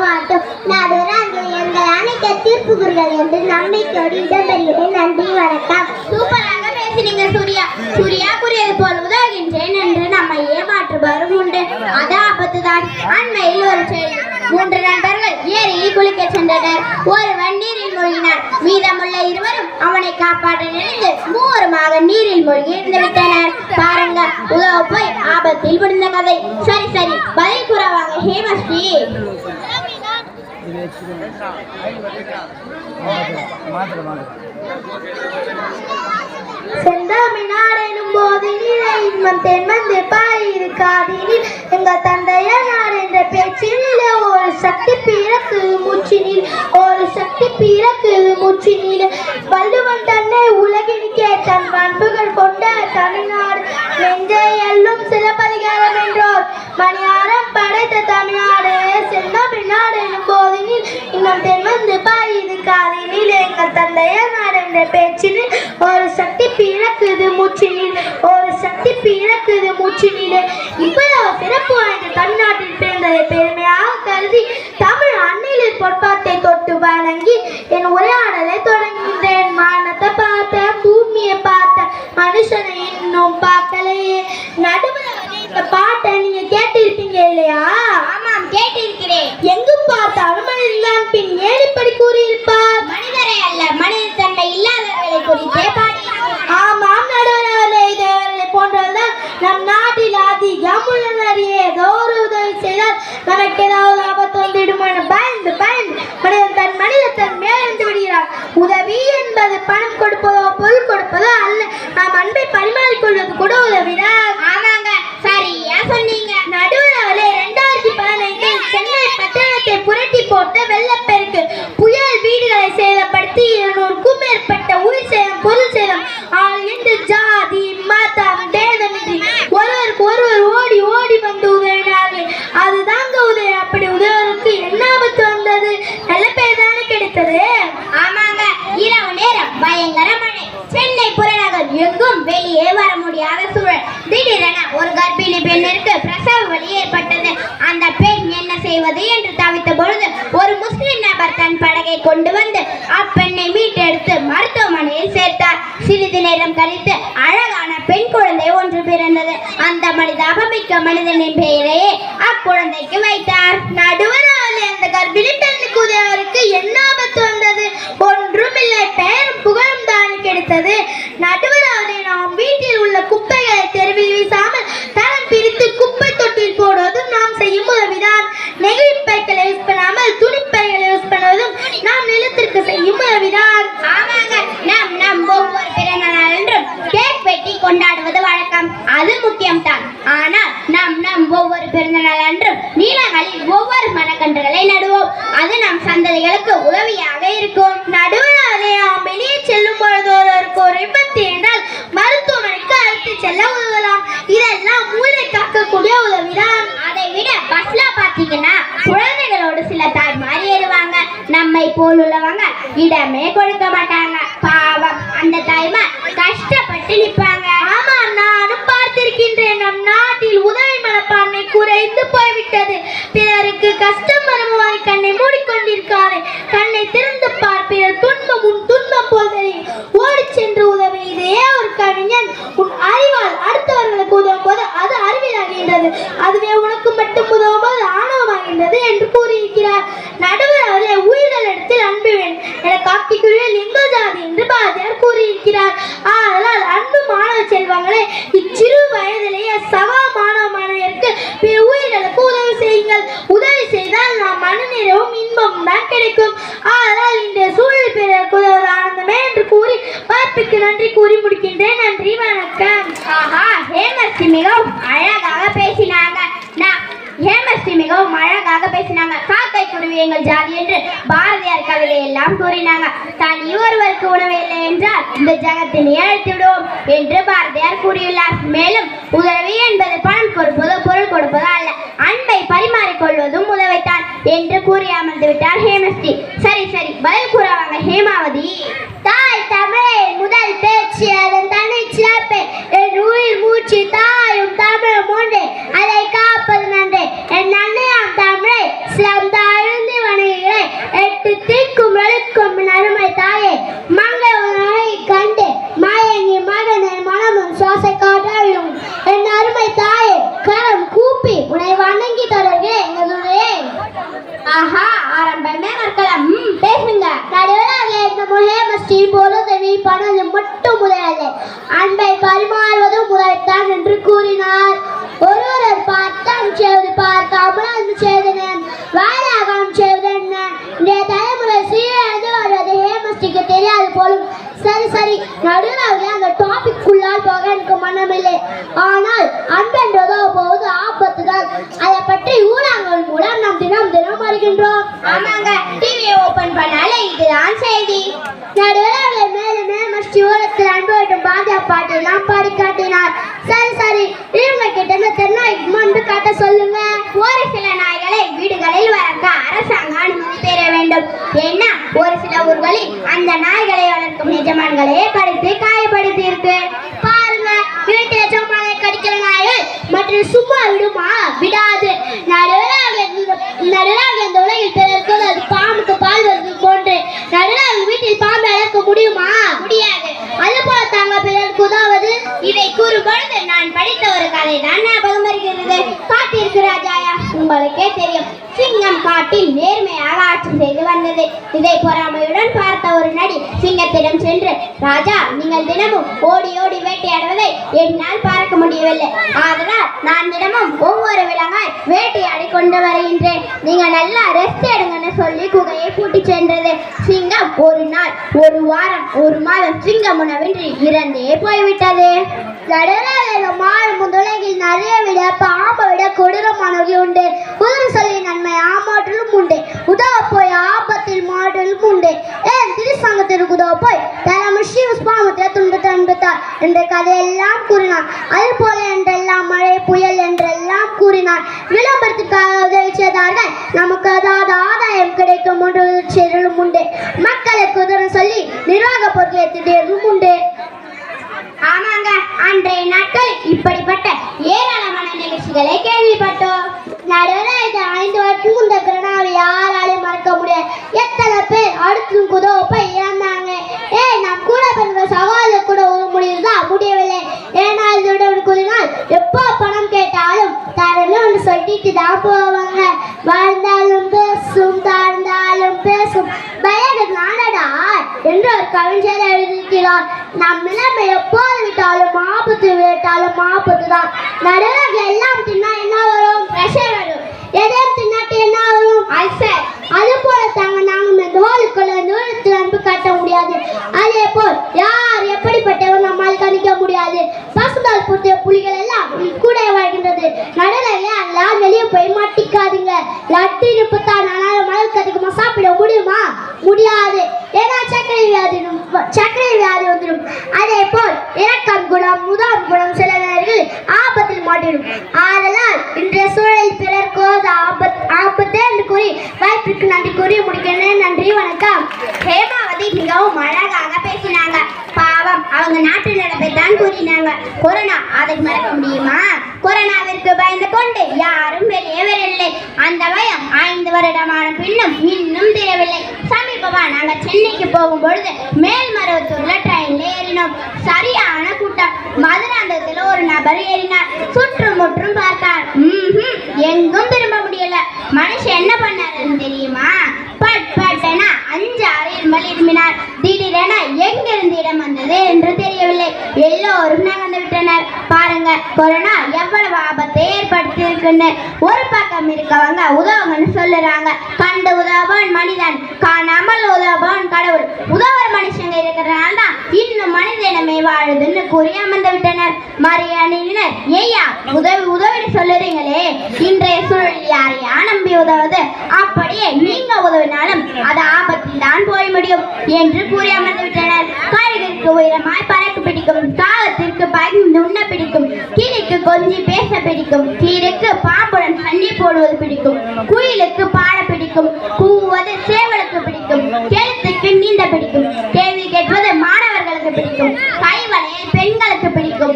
மாட்டோம் நடுவர்கள் எங்கள் அனைத்து தீர்ப்பு கூறுகள் என்று நம்பிக்கையோடு இடம்பெறுகிறேன் நன்றி வணக்கம். சூப்பராக பேசினீங்க சூர்யா. சூர்யா கூறியது போல் உதவுகின்றேன் என்று நம்மை ஏமாற்றுபவரும் உண்டு. அது ஆபத்துதான். அண்மையில் ஒரு செய்தி, 3 நண்பர்கள் ஏரியில் குளிக்க சென்றனர். ஒருவன் நீரில் மூழ்கினார். மீதமுள்ள இருவரும் அவனை காப்பாற்ற நினைத்து மூவருமாக நீரில் மூழ்கி இருந்து விட்டனர். பாருங்க, உதவ போய் ஆபத்தில் முடிந்த கதை. சரி சரி, பதில் கூறவாங்க ஹேமஸ்ரீ. செந்தமிழ்நாடு எனும் போது இன்பம் தென்வந்து பாயிருக்காதீனில் எங்கள் தந்தையார் நாடு என்ற பேச்சில் ஒரு சக்தி பிறக்கு மூச்சினில் ஒரு சக்தி பிறக்கு மூச்சினில் வள்ளுவன் தன்னை உலகிற்கே தன் பண்புகள் கொண்ட தமிழ்நாடு நெஞ்சை எல்லும் சிலப்பதிகாரம் என்றோர் மணியாரம் படைத்த தமிழ்நாடு செந்தமிழ்நாடு எனும் போதினில் இன்னும் தென்வந்து வந்து பாயுது காதினில் எங்கள் தந்தையனார் என்ற பேச்சில் ஒரு சக்தி பிறக்குது மூச்சினில் ஒரு சக்தி பிறக்குது மூச்சினிலே இவ்வளவு சிறப்பு வாய்ந்த தமிழ்நாட்டில் பிறந்ததை பெருமையாக கருதி தமிழ் அன்னையில் பொற்பாத்தை தொட்டு வணங்கி என் உரையாடலை தொடங்குகின்றேன். வானத்தை பார்த்த பூமியை பார்த்த மனுஷனை இன்னும் பார்க்கலையே. நடுவில் இந்த பாட்டை நீங்க கேட்டிருப்பீங்க இல்லையா? ஆமாம், கேட்டிருக்கிறேன். எங்கு பார்த்தாலும் மனிதன் பின் ஏழிப்படி கூறியிருப்பார். மனிதரை அல்ல, மனித தன்மை இல்லாதவர்களை குறித்தே பாடி. ஆமாம் நடுவர்களே, இதவர்களை போன்றவர்கள் நம் நாட்டில் அதிகம் உள்ளனர். ஏதோ ஒரு உதவி செய்தால் நமக்கு ஏதாவது ஆபத்து வந்துவிடும் என பயந்து மனிதன் தன் மேலிருந்து விடுகிறார். உதவி என்பது பணம் கொடுப்பதோ பொருள் கொடுப்பதோ அல்ல, நாம் அன்பை பரிமாறிக்கொள்வது கூட உதவினார். ஆமாங்க, சரியா சொன்னீங்க. நடுவர்களே, 2015 சென்னை பட்டணத்தை புரட்டி போட்ட வெள்ளப்பெருக்கு புயல் வீடுகளை சேதப்படுத்தி 200க்கும் மேற்பட்ட உயிர் சேதம் பொருள் சேதம். என்று ஜாதி மதம் பேதமின்றி ஒருவருக்கு ஒருவர் ஓடி ஓடி வந்து உதவினார்கள். அதுதாங்க உதவி. அப்படி உதவுவதற்கு என்ன ஆபத்து வந்தது? நல்ல பேர் தானே கிடைத்தது. ஆமாங்க, இரவு நேரம் பயங்கர மழை. சென்னை புறநகர் எங்கும் வெளியே வர முடியாத சூழல். திடீரென ஒரு கர்ப்பிணி பெண்ணிற்கு பிரசவ வலி ஏற்பட்டது. அந்த பெண் என்ன செய்வது என்று தவித்த பொழுது ஒரு முஸ்லிம் நபர் தன் படகை கொண்டு வந்து அப்பெண்ணை மீட்டெடுத்து மருத்துவமனையில் சேர்த்தார். சிறிது நேரம் கழித்து அழகான பெண் குழந்தை ஒன்று பிறந்தது. அந்த மனிதாபமிக்க மனிதனின் பெயரையே அக்குழந்தைக்கு வைத்தார். நடுவராலே அந்த கர்ப்பிணி பெண்ணுக்கு உதவியவருக்கு என்ன ஆபத்து வந்தது? ஒன்றுமில்லை, பெயரும் புகழும் தானே கிடைத்தது. நடுவராலே நாம் வீட்டில் உள்ள குப்பைகளை தெருவில் வீசாமல் தரம் பிரித்து குப்பை தொட்டில் போடுவதும் நாம் செய்யும் உதவிதான். நெகிழிப்பைகளை யூஸ் பண்ணாமல் துணிப்பைகளை யூஸ் பண்ணுவதும் நாம் நிலத்திற்கு செய்யும் உதவிதான். ஆமாங்க, நம் ஒவ்வொரு பிறந்த நாளன்றும் கேக் வெட்டி கொண்டாடுவது வழக்கம். அது முக்கியம்தான். ஆனால் நம் ஒவ்வொரு பிறந்த நாள் அன்றும் நீலங்களில் ஒவ்வொரு மரக்கன்றுகளை நடுவோம். அது நம் சந்ததிகளுக்கு உதவியாக இருக்கும். நடுவராலே நாம் வெளியே செல்லும் பொழுது ஒருவருக்கு ஒரு விபத்து என்றால் மருத்துவமனைக்கு அழைத்து செல்ல உதவலாம். இதெல்லாம் உயிரை காக்கக்கூடிய உதவிதான். அதை விட பஸ்ல பாத்தீங்கன்னா குழந்தைகளோடு சில தாய்மார் ஏறுவாங்க. நம்மை போல் உள்ளவங்க இடமே கொடுக்க மாட்டாங்க. பாவம், அந்த தாய்மார் கஷ்டப்பட்டு நிற்பாங்க. ஆமா, நானும் பார்த்திருக்கின்றேன். நம் நாட்டில் உதவி மனப்பான்மை குறைந்து போய்விட்டது. பிறருக்கு கஷ்டம் வருமாய் கண்ணை மூடிக்கொண்டிருக்காரு. கண்ணை திறந்து பார்ப்பிறர் துன்பம் உன் துன்பம் போல் தெரியும். ஓடி சென்று உதவி. இதே ஒரு கவிஞன் உன் அறிவால் அடுத்தவர்களுக்கு உதவும் போது அது அறிவியலாகின்றது. அதுவே உனக்கு மட்டும் உதவும் போது ஆணவமாகின்றது என்று கூறியிருக்கிறார். நடுவர் அவர்களே, உயிர்களிடத்தில் அன்பு வேண்டும் என காக்கிக்குரிய லிங்க ஜாதி என்று பாரதியார் கூறியிருக்கிறார். ஆனால் அன்பு மாணவ செல்வங்களே, இச்சிறு வயதிலேயே சகா மாணவ மாணவியருக்கு பிற உயிர்களுக்கு உதவி செய்யுங்கள். உதவி செய்தால் நாம் மனநிறைவும் இன்பமும் தான் கிடைக்கும். ஆனால் இந்த சூழல் பிறருக்கு உதவுவது ஆனந்தமே என்று கூறி வாய்ப்புக்கு நன்றி கூறி முடிக்கின்றேன். நன்றி, வணக்கம். ஆஹா, ஹேமஸ்ரீ மிகவும் அழகாக பேசினாங்க. ஹேமஸ்ரீ மிகவும் அழகாக பேசினாங்க. காக்கை குருவி எங்கள் ஜாதி என்று பாரதியார் கவிதை எல்லாம் கூறினாங்க. தான் ஒருவருக்கு உணவு இல்லை என்றால் இந்த ஜகத்தினை அழைத்து விடுவோம் என்று பாரதியார் கூறியுள்ளார். மேலும் உதவி என்பது பணம் கொடுப்பதோ பொருள் கொடுப்பதோ அல்ல, அன்பை பரிமாறிக்கொள்வதும் உதவித்தான் என்று கூறி அமர்ந்து விட்டார் ஹேமஸ்ரீ. சரி, பதில் கூறவாங்க ஹேமாவதி. தாய் தமிழே முதல் பேச்சு, அதன் தனி சிறப்பே, என் உயிர் மூச்சு தாயும் தமிழும் ஒன்றே, அதை காப்பது நன்றே. என் அன்னையாம் தமிழை சிலம் தாழ்ந்து வணங்குகிறேன். 8 திக்கும் வெளுக்கும் அருமை தாயே, மங்கள உணவை கண்டு மாயங்கி மகன் என் மனமும் சுவாசை காட்டாவிடும். என் அருமை தாயே, கரம் கூப்பி உன்னை வணங்கி தொடர்கிறேன். ஆஹா, ஆரம்பமே மறக்கலாம். பேசுங்க. நடுவராக இந்த ஹேமஸ்ரீ பொழுதவி பணது மட்டும் உதவல்ல, அன்பை பரிமாறுவதும் உதவித்தான் என்று கூறினார். ஒருவர் பார்த்தான் செய்வது பார்க்காமல் அன்பு செய்தன வாயிலாகம் செய்வதென்ன. இந்த தலைமுறை சீரழிந்து வருவது ஹேமஸ்ரீக்கு தெரியாது போலும். சரி, நடுவராக அந்த டாபிக் உள்ளால் போக எனக்கு மனமில்லை. ஆனால் அன்பென்றதோ போது ஆபத்து தான். அதை பற்றி ஊடகங்கள் மூலம் நாம் தினம் அறிகின்றோம். ஆமாங்க, டிவியை ஓபன் பண்ணாலே இதுதான் செய்தி. நடுவராக மேலும் ஹேமஸ்ரீ ஊடகத்தில் அன்பு வேண்டும் பாஜா பாட்டை நாம் பாடி காட்டினார். சரி, இவங்க கிட்ட தென்னாய்க்கு அன்பு காட்ட சொல்லுங்க. ஒரு சில நாய்களை வீடுகளில் வளர்க்க அரசாங்க அனுமதி பெற வேண்டும். ஏன்னா ஒரு சில ஊர்களில் அந்த நாய்களை வளர்க்கும் எஜமான்களே கடித்து காயப்படுத்தி இருக்கு. பாருங்க, வீட்டில் சும்மாவை கடிக்கிற நாய்கள் மற்றும் சும்மா விடுமா? விடாது. நடுராக இந்த உலகில் பிறருக்கு அது பாம்புக்கு பால் வருது போன்று நடுராக வீட்டில் பாம்பு வளர்க்க முடியுமா? முடியாது. அது போல தாங்க பிறருக்கு உதாவது. இதை கூறும் பொழுது நான் படித்த ஒரு கதை தான் ஞாபகம் வருகிறது. காட்டிற்கு ராஜாயா, உங்களுக்கே தெரியும், சிங்கம் காட்டில் நேர்மையாக ஆட்சி செய்து வந்தது. இதை பொறாமையுடன் பார்த்த ஒரு நரி சிங்கத்திடம் சென்று, ராஜா, நீங்கள் தினமும் ஓடி ஓடி வேட்டையாடுவதை என்னால் பார்க்க முடியவில்லை. ஆதலால் நான் தினமும் ஒவ்வொரு விலங்காய் வேட்டையாடி கொண்டு வருகின்றேன். நீங்க நல்லா ரெஸ்ட் எடுங்கன்னு சொல்லி குகையை பூட்டி சென்றது. சிங்கம் ஒரு நாள், ஒரு வாரம், ஒரு மாதம் சிங்கம் உணவின்றி இறந்தே போய்விட்டது. உலகில் நிறைய விட பாம்பை விட கொடூரமானவர்கள் உண்டு. உதவி சொல்லி நன்மை ஆமாற்றலும் உண்டு. உதவ போய் ஆபத்தில் மாற்றலும் உண்டு. ஏன் திருசங்கத்திற்கு உதவ போய் தரமுஷி உஸ்மாமத்திர துன்பத்தை அன்பத்தார் என்ற கதையெல்லாம் கூறினார். அது போல என்றெல்லாம் மழை புயல் என்றெல்லாம் கூறினார். விளம்பரத்துக்காக உதவி செய்தார்கள். நமக்கு அதாவது ஆதாயம் கிடைக்கும் ஒன்று செயலும் உண்டு. மக்களுக்கு உதவி சொல்லி நிர்வாக பொருட்களை திடீரும் உண்டு. ஆமாங்க, அன்றைய நாட்கள் இப்படிப்பட்ட ஏராளமான நிகழ்ச்சிகளை கேள்விப்பட்டோம். நடுவில் இது 5 வருஷம் இந்த கிரணாவை யாராலையும் மறக்க முடியாது. எத்தனை பேர் அடுத்து குதவ போய் இறந்தாங்க. நம் கூட பிறந்த சவாலுக்கு கூட முடியுதா? முடியவில்லை. ஏன்னா இதோட கூறினால் எப்போ பணம் கேட்டாலும் தரணும்னு சொல்லிட்டு தான் போவாங்க. வாழ்ந்தாலும் பேசும், தாழ்ந்தாலும் பேசும், பயந்து நாடடா என்று ஒரு கவிஞர் எழுதியிருக்கிறார். நம் நிலைமை எப்போது விட்டாலும் ஆபத்து விட்டாலும் ஆபத்து தான். நடுவில் எல்லாம் தின்னா என்ன வரும்? பிரஷர் வரும். எதையும் தின்னாட்டு என்ன வரும்? அல்சர். அது போல தாங்க நாங்கள் மெதுவாளுக்குள்ள தூரத்தில் அன்பு காட்ட முடியாது. அதே போல் யார் எப்படிப்பட்டவர் நம்மால் கணிக்க முடியாது. பசுந்தால் புத்திய புலிகள் எல்லாம் கூட வாழ்கின்றது. நடுவில் யார் வெளியே போய் மாட்டிக்காதீங்க. லட்டு இருப்புத்தான் ஆனாலும் மலர் கதிக்கு சாப்பிட முடியுமா? முடியாது. ஏன்னா சர்க்கரை வியாதி வந்துடும். அதே போல் இரக்கம் குணம், முதல் குணம் சில நேரங்களில் ஆபத்தில் மாட்டிடும். ஆதலால் இன்றைய சூழலில் பிறர்க்கு ஆபத்தே என்று கூறி வாய்ப்பிற்கு நன்றி கூறி முடிக்கிறேன். நன்றி, வணக்கம். ஹேமாவதி மிகவும் அழகாக பேசினாங்க. பாவம், அவங்க நாட்டு நடப்பை தான் கூறினாங்க. கொரோனா, அதை மறக்க முடியுமா? கொரோனாவிற்கு பயந்து கொண்டு யாரும் வெளியே வரவில்லை. அந்த பயம் 5 வருடமான பின்னும் இன்னும் தீரவில்லை. சமீபமா நாங்க சென்னைக்கு போகும் பொழுது மேல்மருவத்தூர்ல ட்ரெயின்ல ஏறினோம். சரியான கூட்டம். மதுராந்தகத்துல ஒரு நபர் ஏறினார். சுற்றும் முற்றும் பார்த்தார். எங்கும் திரும்ப முடியல. மனுஷன் என்ன பண்ணாருன்னு தெரியுமா? பட் பட்டனா 5-6 இருமல் இருமினார். திடீரென எங்கிருந்து இடம் வந்தது என்று தெரியவில்லை. எல்லோரும் நகர்ந்து விட்டனர். பாருங்க, கொரோனா எவ்வளவு ஆபத்தை ஏற்படுத்தி இருக்குன்னு. ஒரு பக்கம் இருக்கவங்க உதவுங்கன்னு சொல்லுறாங்க. கண்டு உதவுபவன் மனிதன், காணாமல் உதவுபவன் கடவுள். உதவுற மனுஷங்க இருக்கிறதுனால தான் இன்னும் மனித இனமே வாழுதுன்னு கூறி அமர்ந்து விட்டனர். மரியாதையினர், ஏயா உதவி சொல்லுறீங்களே, இன்றைய சூழல் யாரையா நம்பி உதவுது? அப்படியே நீங்க உதவினாலும் அது ஆபத்தில் தான் போய் முடியும் என்று கூறி அமர்ந்து விட்டனர். கழுகிற்கு உயரமாய் பறக்க பிடிக்கும், காகத்திற்கு பயந்து உண்ண பிடிக்கும், கிளிக்கு கொஞ்சி பேச பிடிக்கும், கீருக்கு பாம்புடன் சண்டை போடுவது பிடிக்கும், குயிலுக்கு பாட பிடிக்கும், கூவது சேவலுக்கு பிடிக்கும், கெழுத்துக்கு நீந்த பிடிக்கும், கேள்வி கேட்பது மாணவர்களுக்கு பிடிக்கும், கைவளையல் பெண்களுக்கு பிடிக்கும்,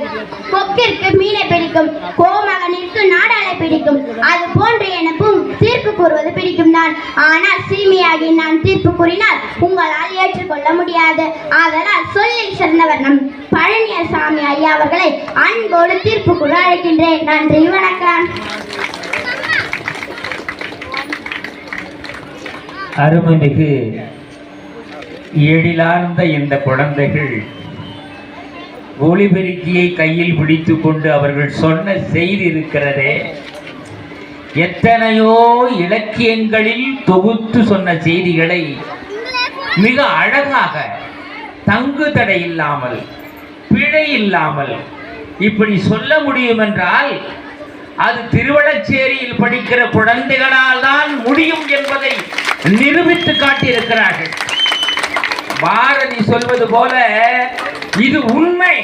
கொக்கிற்கு மீனை பிடிக்கும், கோமகனிற்கு நாடாளை பிடிக்கும். அது போன்று எனக்கும் தீர்ப்பு கூறுவது பிடிக்கும் தான். ஆனால் சிறுமியாகி நான் தீர்ப்பு கூறினால் உங்களால் ஏற்றுக்கொள்ள முடியாது. அதனால் சொல்லில் சிறந்தவர் நம் பழனியர் சாமி ஐயா அவர்களை அன்போடு தீர்ப்பு கூற அழைக்கின்றேன். நன்றி, வணக்கம். அருமைமிகு எழிலார்ந்த இந்த குழந்தைகள் ஒளிபெருக்கியை கையில் பிடித்து கொண்டு அவர்கள் சொன்ன செய்தி இருக்கிறதே, எத்தனையோ இலக்கியங்களில் தொகுத்து சொன்ன செய்திகளை மிக அழகாக தங்கு தடை இல்லாமல், பிழை இல்லாமல் இப்படி சொல்ல முடியும் என்றால் அது திருவள்ளச்சேரியில் படிக்கிற குழந்தைகளால் தான் முடியும் என்பதை நிரூபித்து காட்டியிருக்கிறார்கள். பாரதி சொல்வது போல இது உண்மை.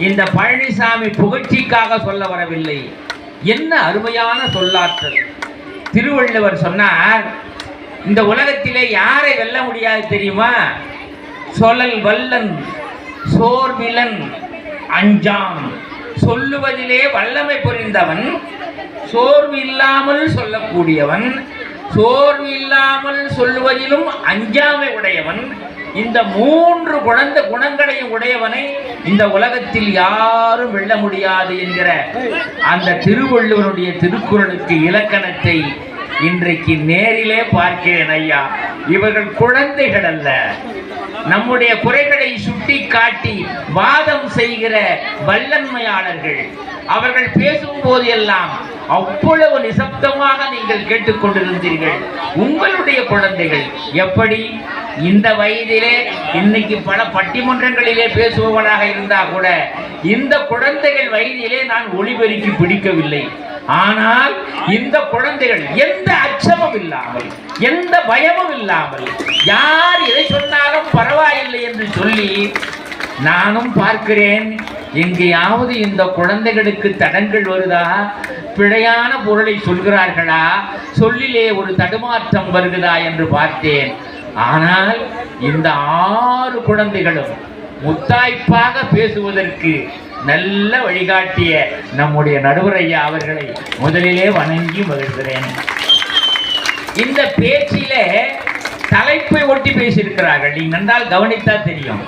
இந்த பழனிசாமி புகழ்ச்சிக்காக சொல்ல வரவில்லை. என்ன அருமையான சொல்லாற்றல்! திருவள்ளுவர் சொன்னார், இந்த உலகத்திலே யாரை வெல்ல முடியாது தெரியுமா? சொல்லல் வல்லன் சோர்விலன் அஞ்சான். சொல்லுவதிலே வல்லமை புரிந்தவன், சோர்வு இல்லாமல் சொல்லக்கூடியவன், சோர்வு இல்லாமல் சொல்லுவதிலும் அஞ்சாமை உடையவன். இந்த 3 குணங்களையும் உடையவனை இந்த உலகத்தில் யாரும் வெல்ல முடியாது என்கிற அந்த திருவள்ளுவருடைய திருக்குறளுக்கு இலக்கணத்தை இன்றைக்கு நேரிலே பார்க்கிறேன் ஐயா. இவர்கள் குழந்தைகள் அல்ல, நம்முடைய குறைகளை சுட்டி காட்டி வாதம் செய்கிற வல்லன்மையாளர்கள். அவர்கள் பேசும்போது எல்லாம் அவ்வளவு நிசப்தமாக நீங்கள் கேட்டுக்கொண்டிருந்தீர்கள். உங்களுடைய குழந்தைகள் எப்படி இந்த வயதிலே இன்னைக்கு பல பட்டிமன்றங்களிலே பேசுபவனாக இருந்தா கூட இந்த குழந்தைகள் வயதிலே நான் ஒளிபெருக்கி பிடிக்கவில்லை. ஆனால் இந்த குழந்தைகள் எந்த அச்சமும் இல்லாமல், எந்த பயமும் இல்லாமல், யார் எதை சொன்னாலும் பரவாயில்லை என்று சொல்லி நானும் பார்க்கிறேன். எங்கேயாவது இந்த குழந்தைகளுக்கு தடங்கள் வருதா, பிழையான பொருளை சொல்கிறார்களா, சொல்லிலே ஒரு தடுமாற்றம் வருகிறதா என்று பார்த்தேன். ஆனால் இந்த 6 குழந்தைகளும் முத்தாய்ப்பாக பேசுவதற்கு நல்ல வழிகாட்டிய நம்முடைய நடுவர் ஐயா அவர்களை முதலிலே வணங்கி மகிழ்கிறேன். இந்த பேச்சிலே தலைப்பை ஒட்டி பேசியிருக்கிறார்கள். நீங்க நன்றால் கவனித்தா தெரியும்.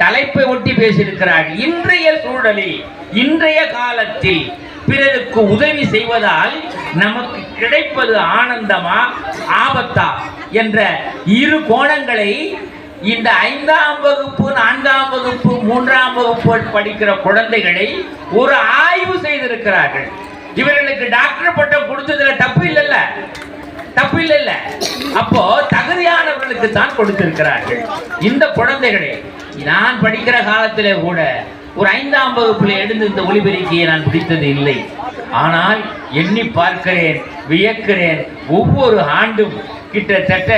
தலைப்பை ஒட்டி பேசியிருக்கிறார்கள். இன்றைய சூழலில், இன்றைய காலத்தில் பிறருக்கு உதவி செய்வதால் நமக்கு கிடைப்பது ஆனந்தமா ஆபத்தா என்ற 2 கோணங்களை இந்த 5ஆம் வகுப்பு, 4ஆம் வகுப்பு, 3ஆம் வகுப்பு படிக்கிற குழந்தைகளை ஒரு ஆய்வு செய்திருக்கிறார்கள். இவர்களுக்கு டாக்டர் பட்டம் கொடுத்ததுல தப்பு இல்லைல்ல, தப்பு இல்லைல்ல. அப்போ தகுதியானவர்களுக்கு தான் கொடுத்திருக்கிறார்கள். இந்த குழந்தைகளை நான் படிக்கிற காலத்திலே கூட ஒரு 5ஆம் வகுப்பில் எழுந்து இந்த ஒலிபெருக்கியை நான் பிடித்தது இல்லை. ஆனால் எண்ணி பார்க்கிறேன், வியக்கிறேன். ஒவ்வொரு ஆண்டும் கிட்டத்தட்ட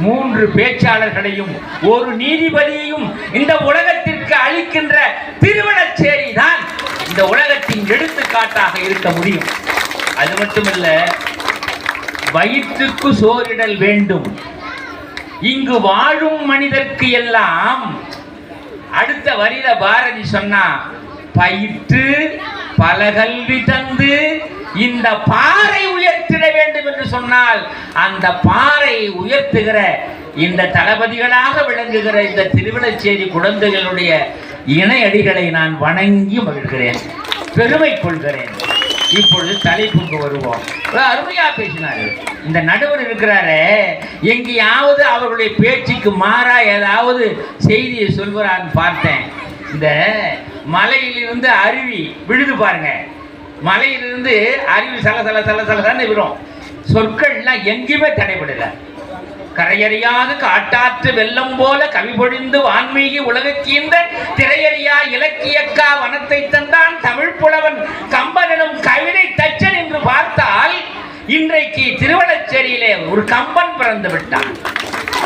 3 பேச்சாளர்களையும் ஒரு நீதிபதியையும் இந்த உலகத்திற்கு அளிக்கின்ற திருவண்ணச்சேரி தான் இந்த உலகத்தின் எடுத்துக்காட்டாக இருக்க முடியும். அது மட்டுமல்ல, வயிற்றுக்கு சோறிடல் வேண்டும், இங்கு வாழும் மனிதர்க்கு எல்லாம். அடுத்த வரியில பாரதி சொன்னா, பயிற்று பல கல்வி தந்து இந்த பாறை உயர்த்திட வேண்டும் என்று சொன்னால், அந்த பாறை உயர்த்துகிற இந்த தளபதிகளாக விளங்குகிற இந்த திருவண்ணச்சேரி குழந்தைகளுடைய இணையடிகளை நான் வணங்கி மகிழ்கிறேன், பெருமை கொள்கிறேன். இப்பொழுது தலைப்புக்கு வருவோம். அருமையா பேசினாரு இந்த நடுவர் இருக்கிறாரு. எங்கேயாவது அவர்களுடைய பேச்சுக்கு மாறா ஏதாவது செய்தியை சொல்கிறான்னு பார்த்தேன். இந்த மலையிலிருந்து அருவி விழுது பாருங்க, மலையிலிருந்து அருவி சல சல சல சலன்னு விடும். சொற்கள்லாம் எங்கேயுமே தடைபடல. கரையறியாத காட்டாற்று வெள்ளம் போல கவி பொழிந்து வான்மீகி உலகக்கீந்த திரையறியா இலக்கியக்கா வனத்தை தந்தான் தமிழ் புலவன் கம்பனும் கவிதை தச்சன் என்று பார்த்தால், இன்றைக்கு திருவண்ணச்சேரியிலே ஒரு கம்பன் பிறந்து விட்டான்,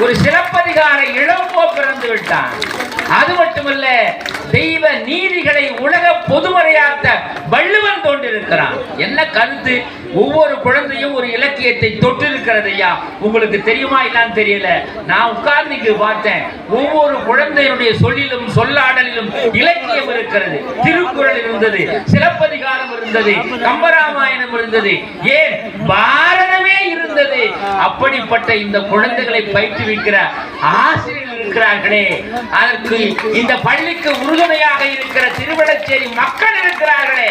ஒரு சிலப்பதிகார இளங்கோ பிறந்து விட்டான். அது மட்டுமல்ல, தெய்வ நீதிகளை உலக பொதுமறையாக்க வள்ளுவன் தோன்றிருக்கிறான். என்ன கருத்து? ஒவ்வொரு குழந்தையும் ஒரு இலக்கியத்தை தொட்டிருக்கிறது ஐயா. உங்களுக்கு தெரியுமா இல்லான்னு தெரியல. நான் உட்கார்ந்து பார்த்தேன். ஒவ்வொரு குழந்தையினுடைய சொல்லிலும் சொல்லாடலிலும் இலக்கியம் இருக்கிறது. திருக்குறள் இருந்தது, சிலப்பதிகாரம் இருந்தது, கம்பராமாயணம் இருந்தது, ஏன் பாரதமே இருந்தது. அப்படிப்பட்ட இந்த குழந்தைகளை பயிற்றுவிக்கிற ஆசிரியர்கள் இருக்கிறார்களே, அதற்கு இந்த பள்ளிக்கு உறுதுணையாக இருக்கிற திருவண்ணச்சேரி மக்கள் இருக்கிறார்களே,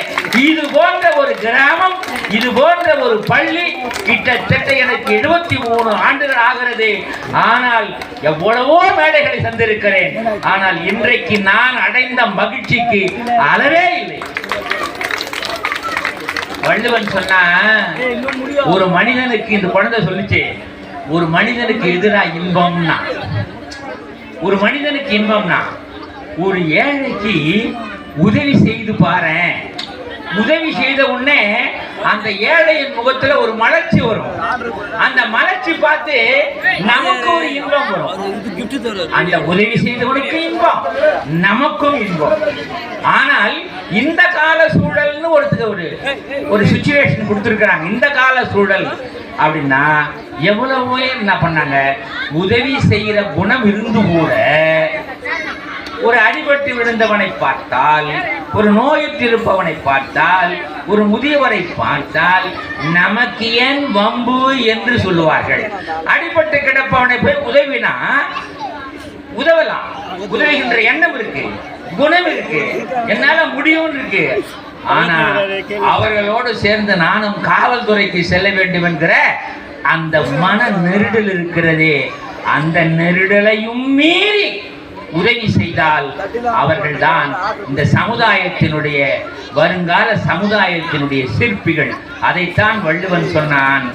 இது போன்ற ஒரு கிராமம், இது போன்ற ஒரு பள்ளி கிட்டத்தட்ட எனக்கு 73 ஆண்டுகள் ஆகிறது. ஆனால் எவ்வளவோ மேடைகளை சந்திருக்கிறேன். ஆனால் இன்றைக்கு நான் அடைந்த மகிழ்ச்சிக்கு அளவே இல்லை. வள்ளுவன் சொன்னா, ஒரு மனிதனுக்கு, இந்த குழந்தை சொல்லிச்சு, ஒரு மனிதனுக்கு எதிராக இன்பம்னா, ஒரு மனிதனுக்கு இன்பம்னா ஒரு ஏழைக்கு உதவி செய்து பாரு. உதவி செய்த உடனே அந்த ஏழையின் முகத்துல ஒரு மலர்ச்சி வரும். அந்த மலர்ச்சி பார்த்து நமக்கு ஒரு இன்பம் வரும். அந்த உதவி செய்தவனுக்கு இன்பம், நமக்கும் இன்பம். ஆனால் இந்த கால சூழல்னு ஒரு சிச்சுவேஷன் கொடுத்துருக்காங்க. இந்த கால சூழல் அப்படின்னா எவ்வளவோ என்ன பண்ணாங்க, உதவி செய்யற குணம் இருந்து கூட ஒரு அடிபட்டு விழுந்தவனை பார்த்தால், ஒரு நோயுற்றிருப்பவனை பார்த்தால், ஒரு முதியவரை பார்த்தால் நமக்கு ஏன் வம்பு என்று சொல்லுவார்கள். அடிபட்டு கிடப்பவனை போய் உதவினா உதவலாம், உதவுகின்ற எண்ணம் இருக்கு, குணம் இருக்கு, என்னால முடியும் இருக்கு. ஆனா அவர்களோடு சேர்ந்து நானும் காவல்துறைக்கு செல்ல வேண்டும் என்கிற அந்த மன நெருடல் இருக்கிறதே, அந்த நெருடலையும் மீறி உதவி செய்தால் அவர்கள்தான் இந்த சமுதாயத்தினுடைய வருங்கால சமுதாயத்தினுடைய சிற்பிகள். அதைத்தான் வள்ளுவன் சொன்னான்,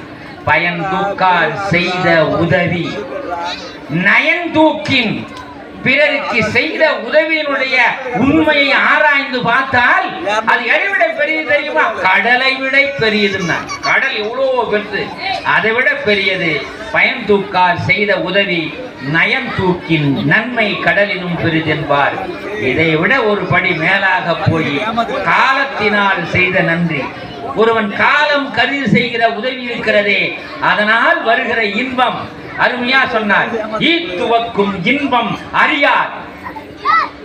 பயன் தூக்கால் செய்த உதவி நயன் தூக்கின். பிறருக்கு செய்த உதவியினுடைய உண்மையை ஆராய்ந்து பார்த்தால் அது எதை விட பெரியது தெரியுமா? கடலை விட பெரியதுன்னா. கடல் எவ்வளவு பெருது, அதை விட பெரியது. பயன் தூக்கால் செய்த உதவி நயன் தூக்கின் நன்மை கடலினும் பெரிதென்பார். இதை விட ஒரு படி மேலாக போய் காலத்தினால் செய்த நன்றி, ஒருவன் காலம் கருதி செய்கிற உதவி இருக்கிறதே, அதனால் வருகிற இன்பம். அருமையா சொன்னார், ஈத்துவக்கும் இன்பம் அறியார்.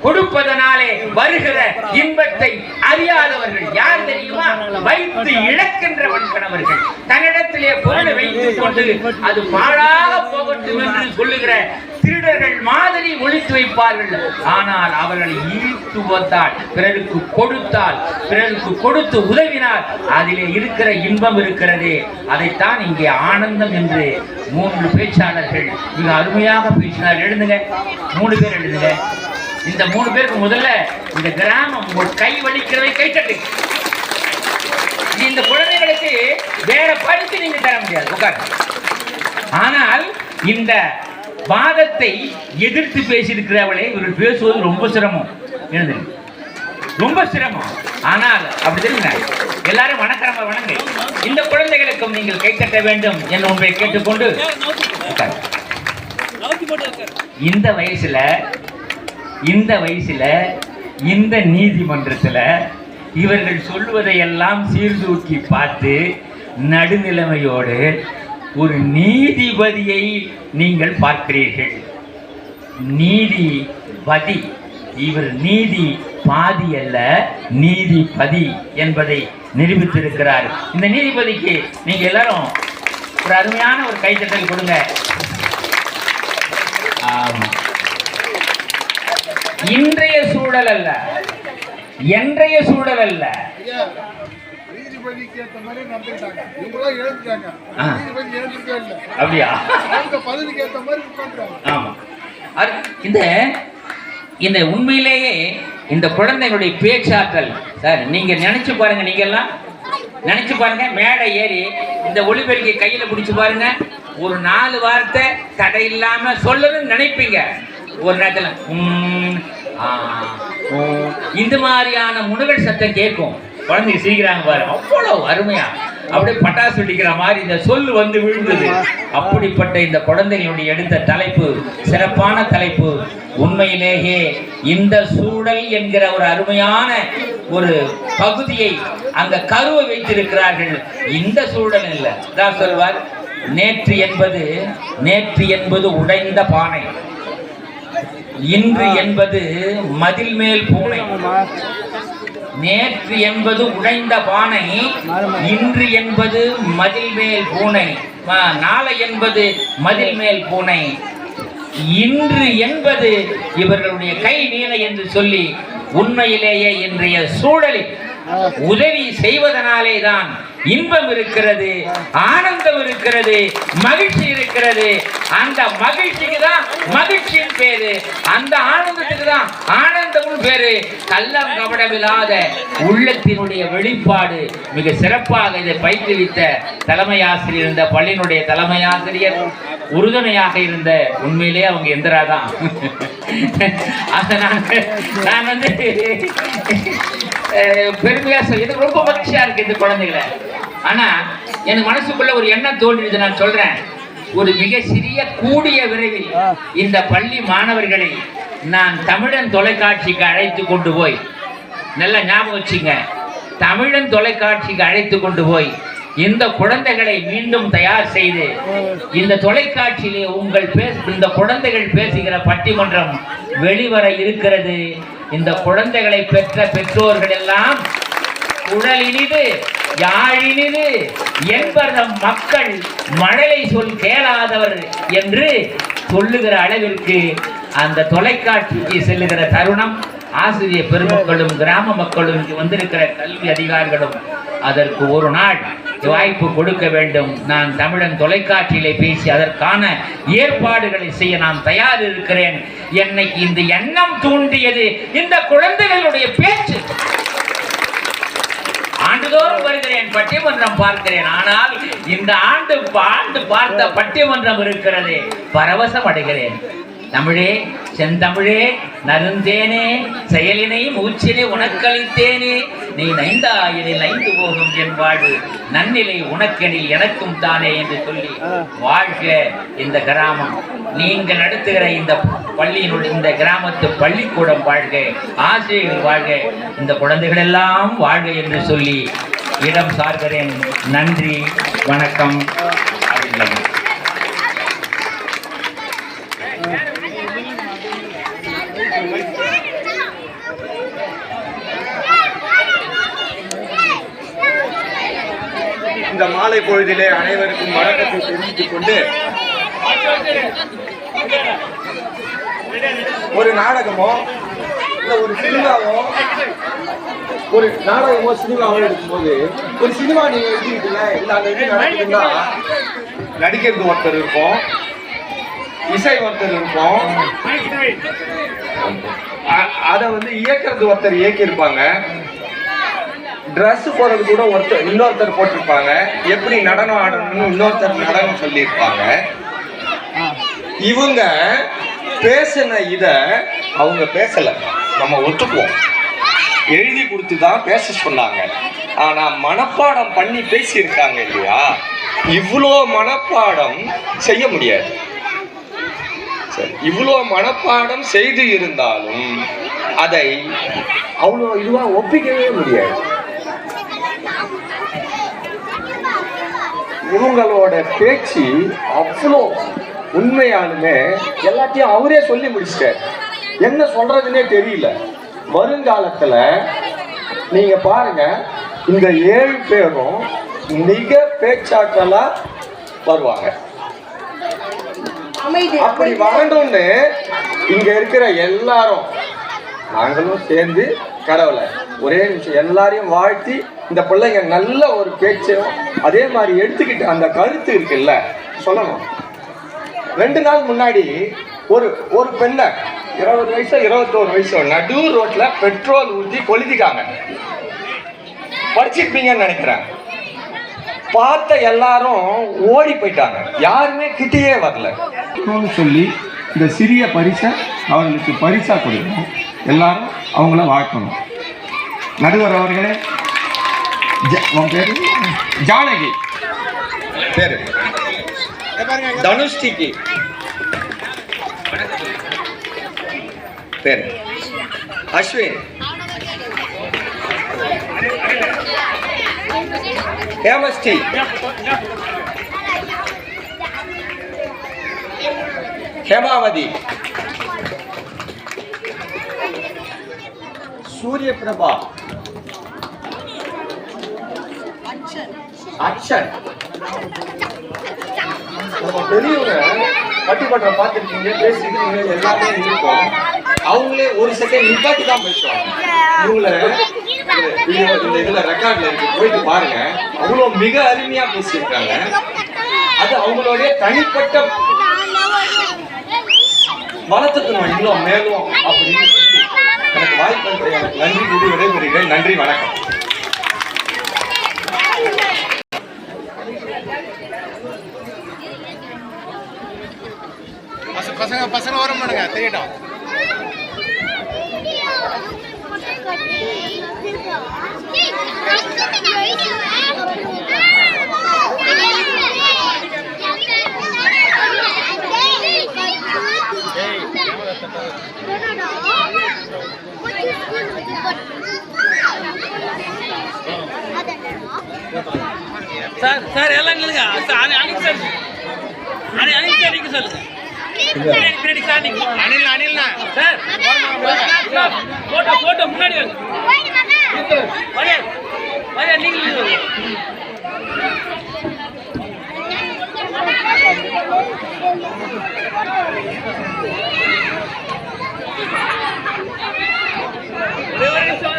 கொடுப்பதனாலே வருகிற இன்பத்தை அறியாதவர்கள் யார் தெரியுமா? வைத்து இழக்கின்றவன் கணவர்கள். தன்னிடத்திலே பொருளை வைத்துக் கொண்டு அது பாழாக போகட்டும் என்று சொல்லுகிற திருடர்கள் மாதிரி ஒழித்து வைப்பார்கள். ஆனால் அவர்கள் ஈர்த்து வந்தால், பிறருக்கு கொடுத்தால், பிறருக்கு கொடுத்து உதவினால் அதிலே இருக்கிற இன்பம் இருக்கிறதே, அதைத்தான் இங்கே ஆனந்தம் என்று 3 பேச்சாளர்கள் மிக அருமையாக பேசினார். எழுதுங்க, 3 பேர் எழுதுங்க. இந்த 3 பேருக்கு முதல்ல இந்த கிராமம் ஒரு கை வலிக்கிறதை கை தட்டு. இந்த குழந்தைகளுக்கு வேற பரிசு நீங்க தர முடியாது, உட்காரு. ஆனால் இந்த வாதத்தை எதிர்த்து பேசியிருக்கிறவளே இவர்கள் பேசுவது ரொம்ப சிரமம், ரொம்ப சிரமம். ஆனால் அப்படி தெரியுங்க, எல்லாரும் வணக்கம் வணங்க. இந்த குழந்தைகளுக்கும் நீங்கள் கை தட்ட வேண்டும் என்று உங்களை கேட்டுக்கொண்டு, இந்த வயசுல இந்த நீதிமன்றத்தில் இவர்கள் சொல்வதையெல்லாம் சீர்தூக்கி பார்த்து நடுநிலைமையோடு ஒரு நீதிபதியை நீங்கள் பார்க்கிறீர்கள். நீதிபதி, இவர் நீதி பாதி அல்ல, நீதிபதி என்பதை நிரூபித்திருக்கிறார். இந்த நீதிபதிக்கு நீங்க எல்லாரும் ஒரு அருமையான ஒரு கைத்தட்டல் கொடுங்க. இன்றைய சூழல் அல்ல, என்றைய சூழல் அல்ல. அப்படியா? இந்த உண்மையிலேயே இந்த குழந்தைகளுடைய பேச்சாற்றல் சார், நீங்க நினைச்சு பாருங்க, நீங்க எல்லாம் நினைச்சு பாருங்க. மேடை ஏறி இந்த ஒளிபெருக்கை கையில பிடிச்சு பாருங்க, ஒரு 4 வார்த்தை தடை இல்லாம சொல்லணும்னு நினைப்பீங்க. ஒரு நேரத்துல இந்த மாதிரியான முனகல் சத்தம் கேட்கும். குழந்தைங்க சிரிக்கிறாங்க பாரு, அவ்வளவு அருமையா, அப்படியே பட்டாசு வெடிக்கிற மாதிரி இந்த சொல் வந்து விழுந்தது. அப்படிப்பட்ட இந்த குழந்தைகளுடைய எடுத்த தலைப்பு சிறப்பான தலைப்பு. உண்மையிலேயே இந்த சூழல் என்கிற ஒரு அருமையான ஒரு பகுதியை அங்க கருவை வைத்திருக்கிறார்கள். இந்த சூழல் இல்லை தான் சொல்வார், நேற்று என்பது உடைந்த பானை, இன்று என்பது மதில் மேல் பூனை. நேற்று என்பது உடைந்த பானை, இன்று என்பது மதில் மேல் பூனை, நாளை என்பது மதில் மேல் பூனை, இன்று என்பது இவர்களுடைய கை நீளை என்று சொல்லி, உண்மையிலேயே இன்றைய சூழலில் உதவி செய்வதனாலே தான் இன்பம் இருக்கிறது, ஆனந்தம் இருக்கிறது, மகிழ்ச்சி இருக்கிறது. அந்த மகிழ்ச்சிக்கு தான் மகிழ்ச்சியின் பேரு, அந்த ஆனந்தத்துக்கு தான் ஆனந்தமும் பேரு. கள்ளம் கபடமில்லாத உள்ளத்தினுடைய வெளிப்பாடு. மிக சிறப்பாக இதை பயிற்றுவித்த தலைமை ஆசிரியர், இந்த பள்ளியினுடைய தலைமை ஆசிரியர் உறுதுணையாக இருந்த, உண்மையிலே அவங்க எந்திரா தான். நான் வந்து பெருமையா சொல்ல ரொம்ப மகிழ்ச்சியா இருக்கு இந்த குழந்தைகளை. ஆனா எனக்கு மனசுக்குள்ள ஒரு எண்ணம் தோன்றியது, நான் சொல்றேன். ஒரு மிக சிறிய கூடிய விரைவில் இந்த பள்ளி மாணவர்களை நான் தமிழன் தொலைக்காட்சிக்கு அழைத்து கொண்டு போய், நல்ல ஞாபகம் வச்சுங்க, தமிழன் தொலைக்காட்சிக்கு அழைத்து கொண்டு போய் இந்த குழந்தைகளை மீண்டும் தயார் செய்து இந்த தொலைக்காட்சியிலே இந்த குழந்தைகள் பேசுகிற பட்டிமன்றம் வெளிவர இருக்கிறது. இந்த குழந்தைகளை பெற்ற பெற்றோர்கள் எல்லாம் குழலினிது யாழினிது என்பதம் மக்கள் மழலை சொல் கேளாதவர் என்று சொல்லுகிற அளவிற்கு அந்த தொலைக்காட்சிக்கு செல்லுகிற தருணம் ஆசிரியர் பெருமக்களும் கிராம மக்களும் வந்திருக்கிற கல்வி அதிகாரிகளும் அதற்கு ஒரு நாள் வாய்ப்பு கொடுக்க வேண்டும். நான் தமிழன் தொலைக்காட்சியிலே பேசி அதற்கான ஏற்பாடுகளை செய்ய நான் தயார் இருக்கிறேன். என்னை இந்த எண்ணம் தூண்டியது இந்த குழந்தைகளுடைய பேச்சு. ஆண்டுதோறும் வருகிறேன், பட்டிமன்றம் பார்க்கிறேன். ஆனால் இந்த ஆண்டு பார்த்த பட்டிமன்றம் இருக்கிறது, பரவசம் அடைகிறேன். தமிழே செந்தமிழே நருந்தேனே செயலினை மூச்சினை உனக்களித்தேனே நீ நைந்தாயினில் நைந்து போகும் என் வாழ்வு நன்னிலை உனக்கெனில் எனக்கும் தானே என்று சொல்லி வாழ்க இந்த கிராமம். நீங்கள் நடத்துகிற இந்த பள்ளியினுடைய இந்த கிராமத்து பள்ளிக்கூடம் வாழ்க, ஆசிரியர்கள் வாழ்க, இந்த குழந்தைகள் எல்லாம் வாழ்க என்று சொல்லி இடம் சார்கிறேன். நன்றி, வணக்கம். இந்த மாலை பொழுதிலே அனைவருக்கும் வணக்கத்தை தெரிவித்துக் கொண்டு, ஒரு நாடகமோ இல்ல ஒரு சினிமாவோ, ஒரு நாடகமோ சினிமாவோ எடுக்கும்போது, ஒரு சினிமா நீங்க எடுத்துக்கிட்டீங்க, இல்ல அங்க எப்படி நடக்குதுன்னா நடிக்கிறது ஒருத்தர் இருக்கும், இசை ஒருத்தர் இருக்கும், அதை இயக்கிறது ஒருத்தர் இயக்கியிருப்பாங்க, ட்ரெஸ் போடுறது கூட இன்னொருத்தர் போட்டிருப்பாங்க, எப்படி நடனம் ஆடணும்னு இன்னொருத்தர் நடனம் சொல்லியிருப்பாங்க. இவங்க பேசின இத அவங்க பேசல, நம்ம ஒத்துக்குவோம். எழுதி கொடுத்து தான் பேச சொன்னாங்க. ஆனா மனப்பாடம் பண்ணி பேசியிருக்காங்க இல்லையா, இவ்வளோ மனப்பாடம் செய்ய முடியாது. சரி, இவ்வளோ மனப்பாடம் செய்து இருந்தாலும் அதை அவ்வளோ இதுவா ஒப்பிக்கவே முடியாது. இவங்களோட பேச்சு அவ்வளோ உண்மையானுமே எல்லாத்தையும் அவரே சொல்லி முடிச்சிட்டார். என்ன சொல்றதுன்னே தெரியல. வருங்காலத்துல நீங்க பாருங்க, இந்த 7 பேரும் மிக பேச்சாற்றலா வருவாங்க. அப்படி வரணும்னு இங்க இருக்கிற எல்லாரும் நாங்களும் சேர்ந்து கடவுளை ஒரே நிமிஷம் எல்லாரையும் வாழ்த்தி, இந்த பிள்ளைங்க நல்ல ஒரு பேச்சையும் அதே மாதிரி எடுத்துக்கிட்டு அந்த கருத்து இருக்குல்ல சொல்லணும். 2 நாள் முன்னாடி ஒரு பெண்ணை 20 வயசோ 21 வயசோ நடு ரோட்ல பெட்ரோல் ஊற்றி கொளுத்திட்டாங்க. படிச்சிருப்பீங்கன்னு நினைக்கிறேன். பார்த்த எல்லாரும் ஓடி போயிட்டாங்க, யாருமே கிட்டேயே வரல சொல்லி இந்த சிறிய பரிசை அவர்களுக்கு பரிசா கொடுக்கணும். எல்லாரும் அவங்கள வாழ்க்கணும். நடுவர் அவர்களே, உன் பேரு ஜானகி, பேரு தனுஷ்டிக்கு பேரு அஸ்வின், ஹேமஸ்ரீ, ஹேமாவதி, சூரிய பிரபா, அக்ஷன். நம்ம பெரியவங்க பட்டிமன்றம் பார்த்துருக்கீங்க, பேசிருக்கீங்க, எல்லாமே இருக்கும். அவங்களே ஒரு செகண்ட் நிப்பாட்டி தான் பேசுவாங்க. இவங்கள இந்த இதுல ரெக்கார்ட்ல இருக்கு, போயிட்டு பாருங்க. அவ்வளோ மிக அருமையா பேசியிருக்காங்க. அது அவங்களுடைய தனிப்பட்ட வளர்த்துக்கணும் இன்னும் மேலும் அப்படின்னு சொல்லி எனக்கு வாய்ப்பு எனக்கு நன்றி கூறி விடைபெறுகிறேன். நன்றி, வணக்கம். பசங்க வர மாட்டாங்க, தெரியட்டும். Hey, சார் சார் எல்லாம் நில்லுங்க sir Anil sir Anil sir நீங்க சொல்லுங்க பின்னாடி சார் நீங்க அனில்னா சார் போட்டோ முன்னாடி வாங்க நீங்க ஒரே நிமிஷம்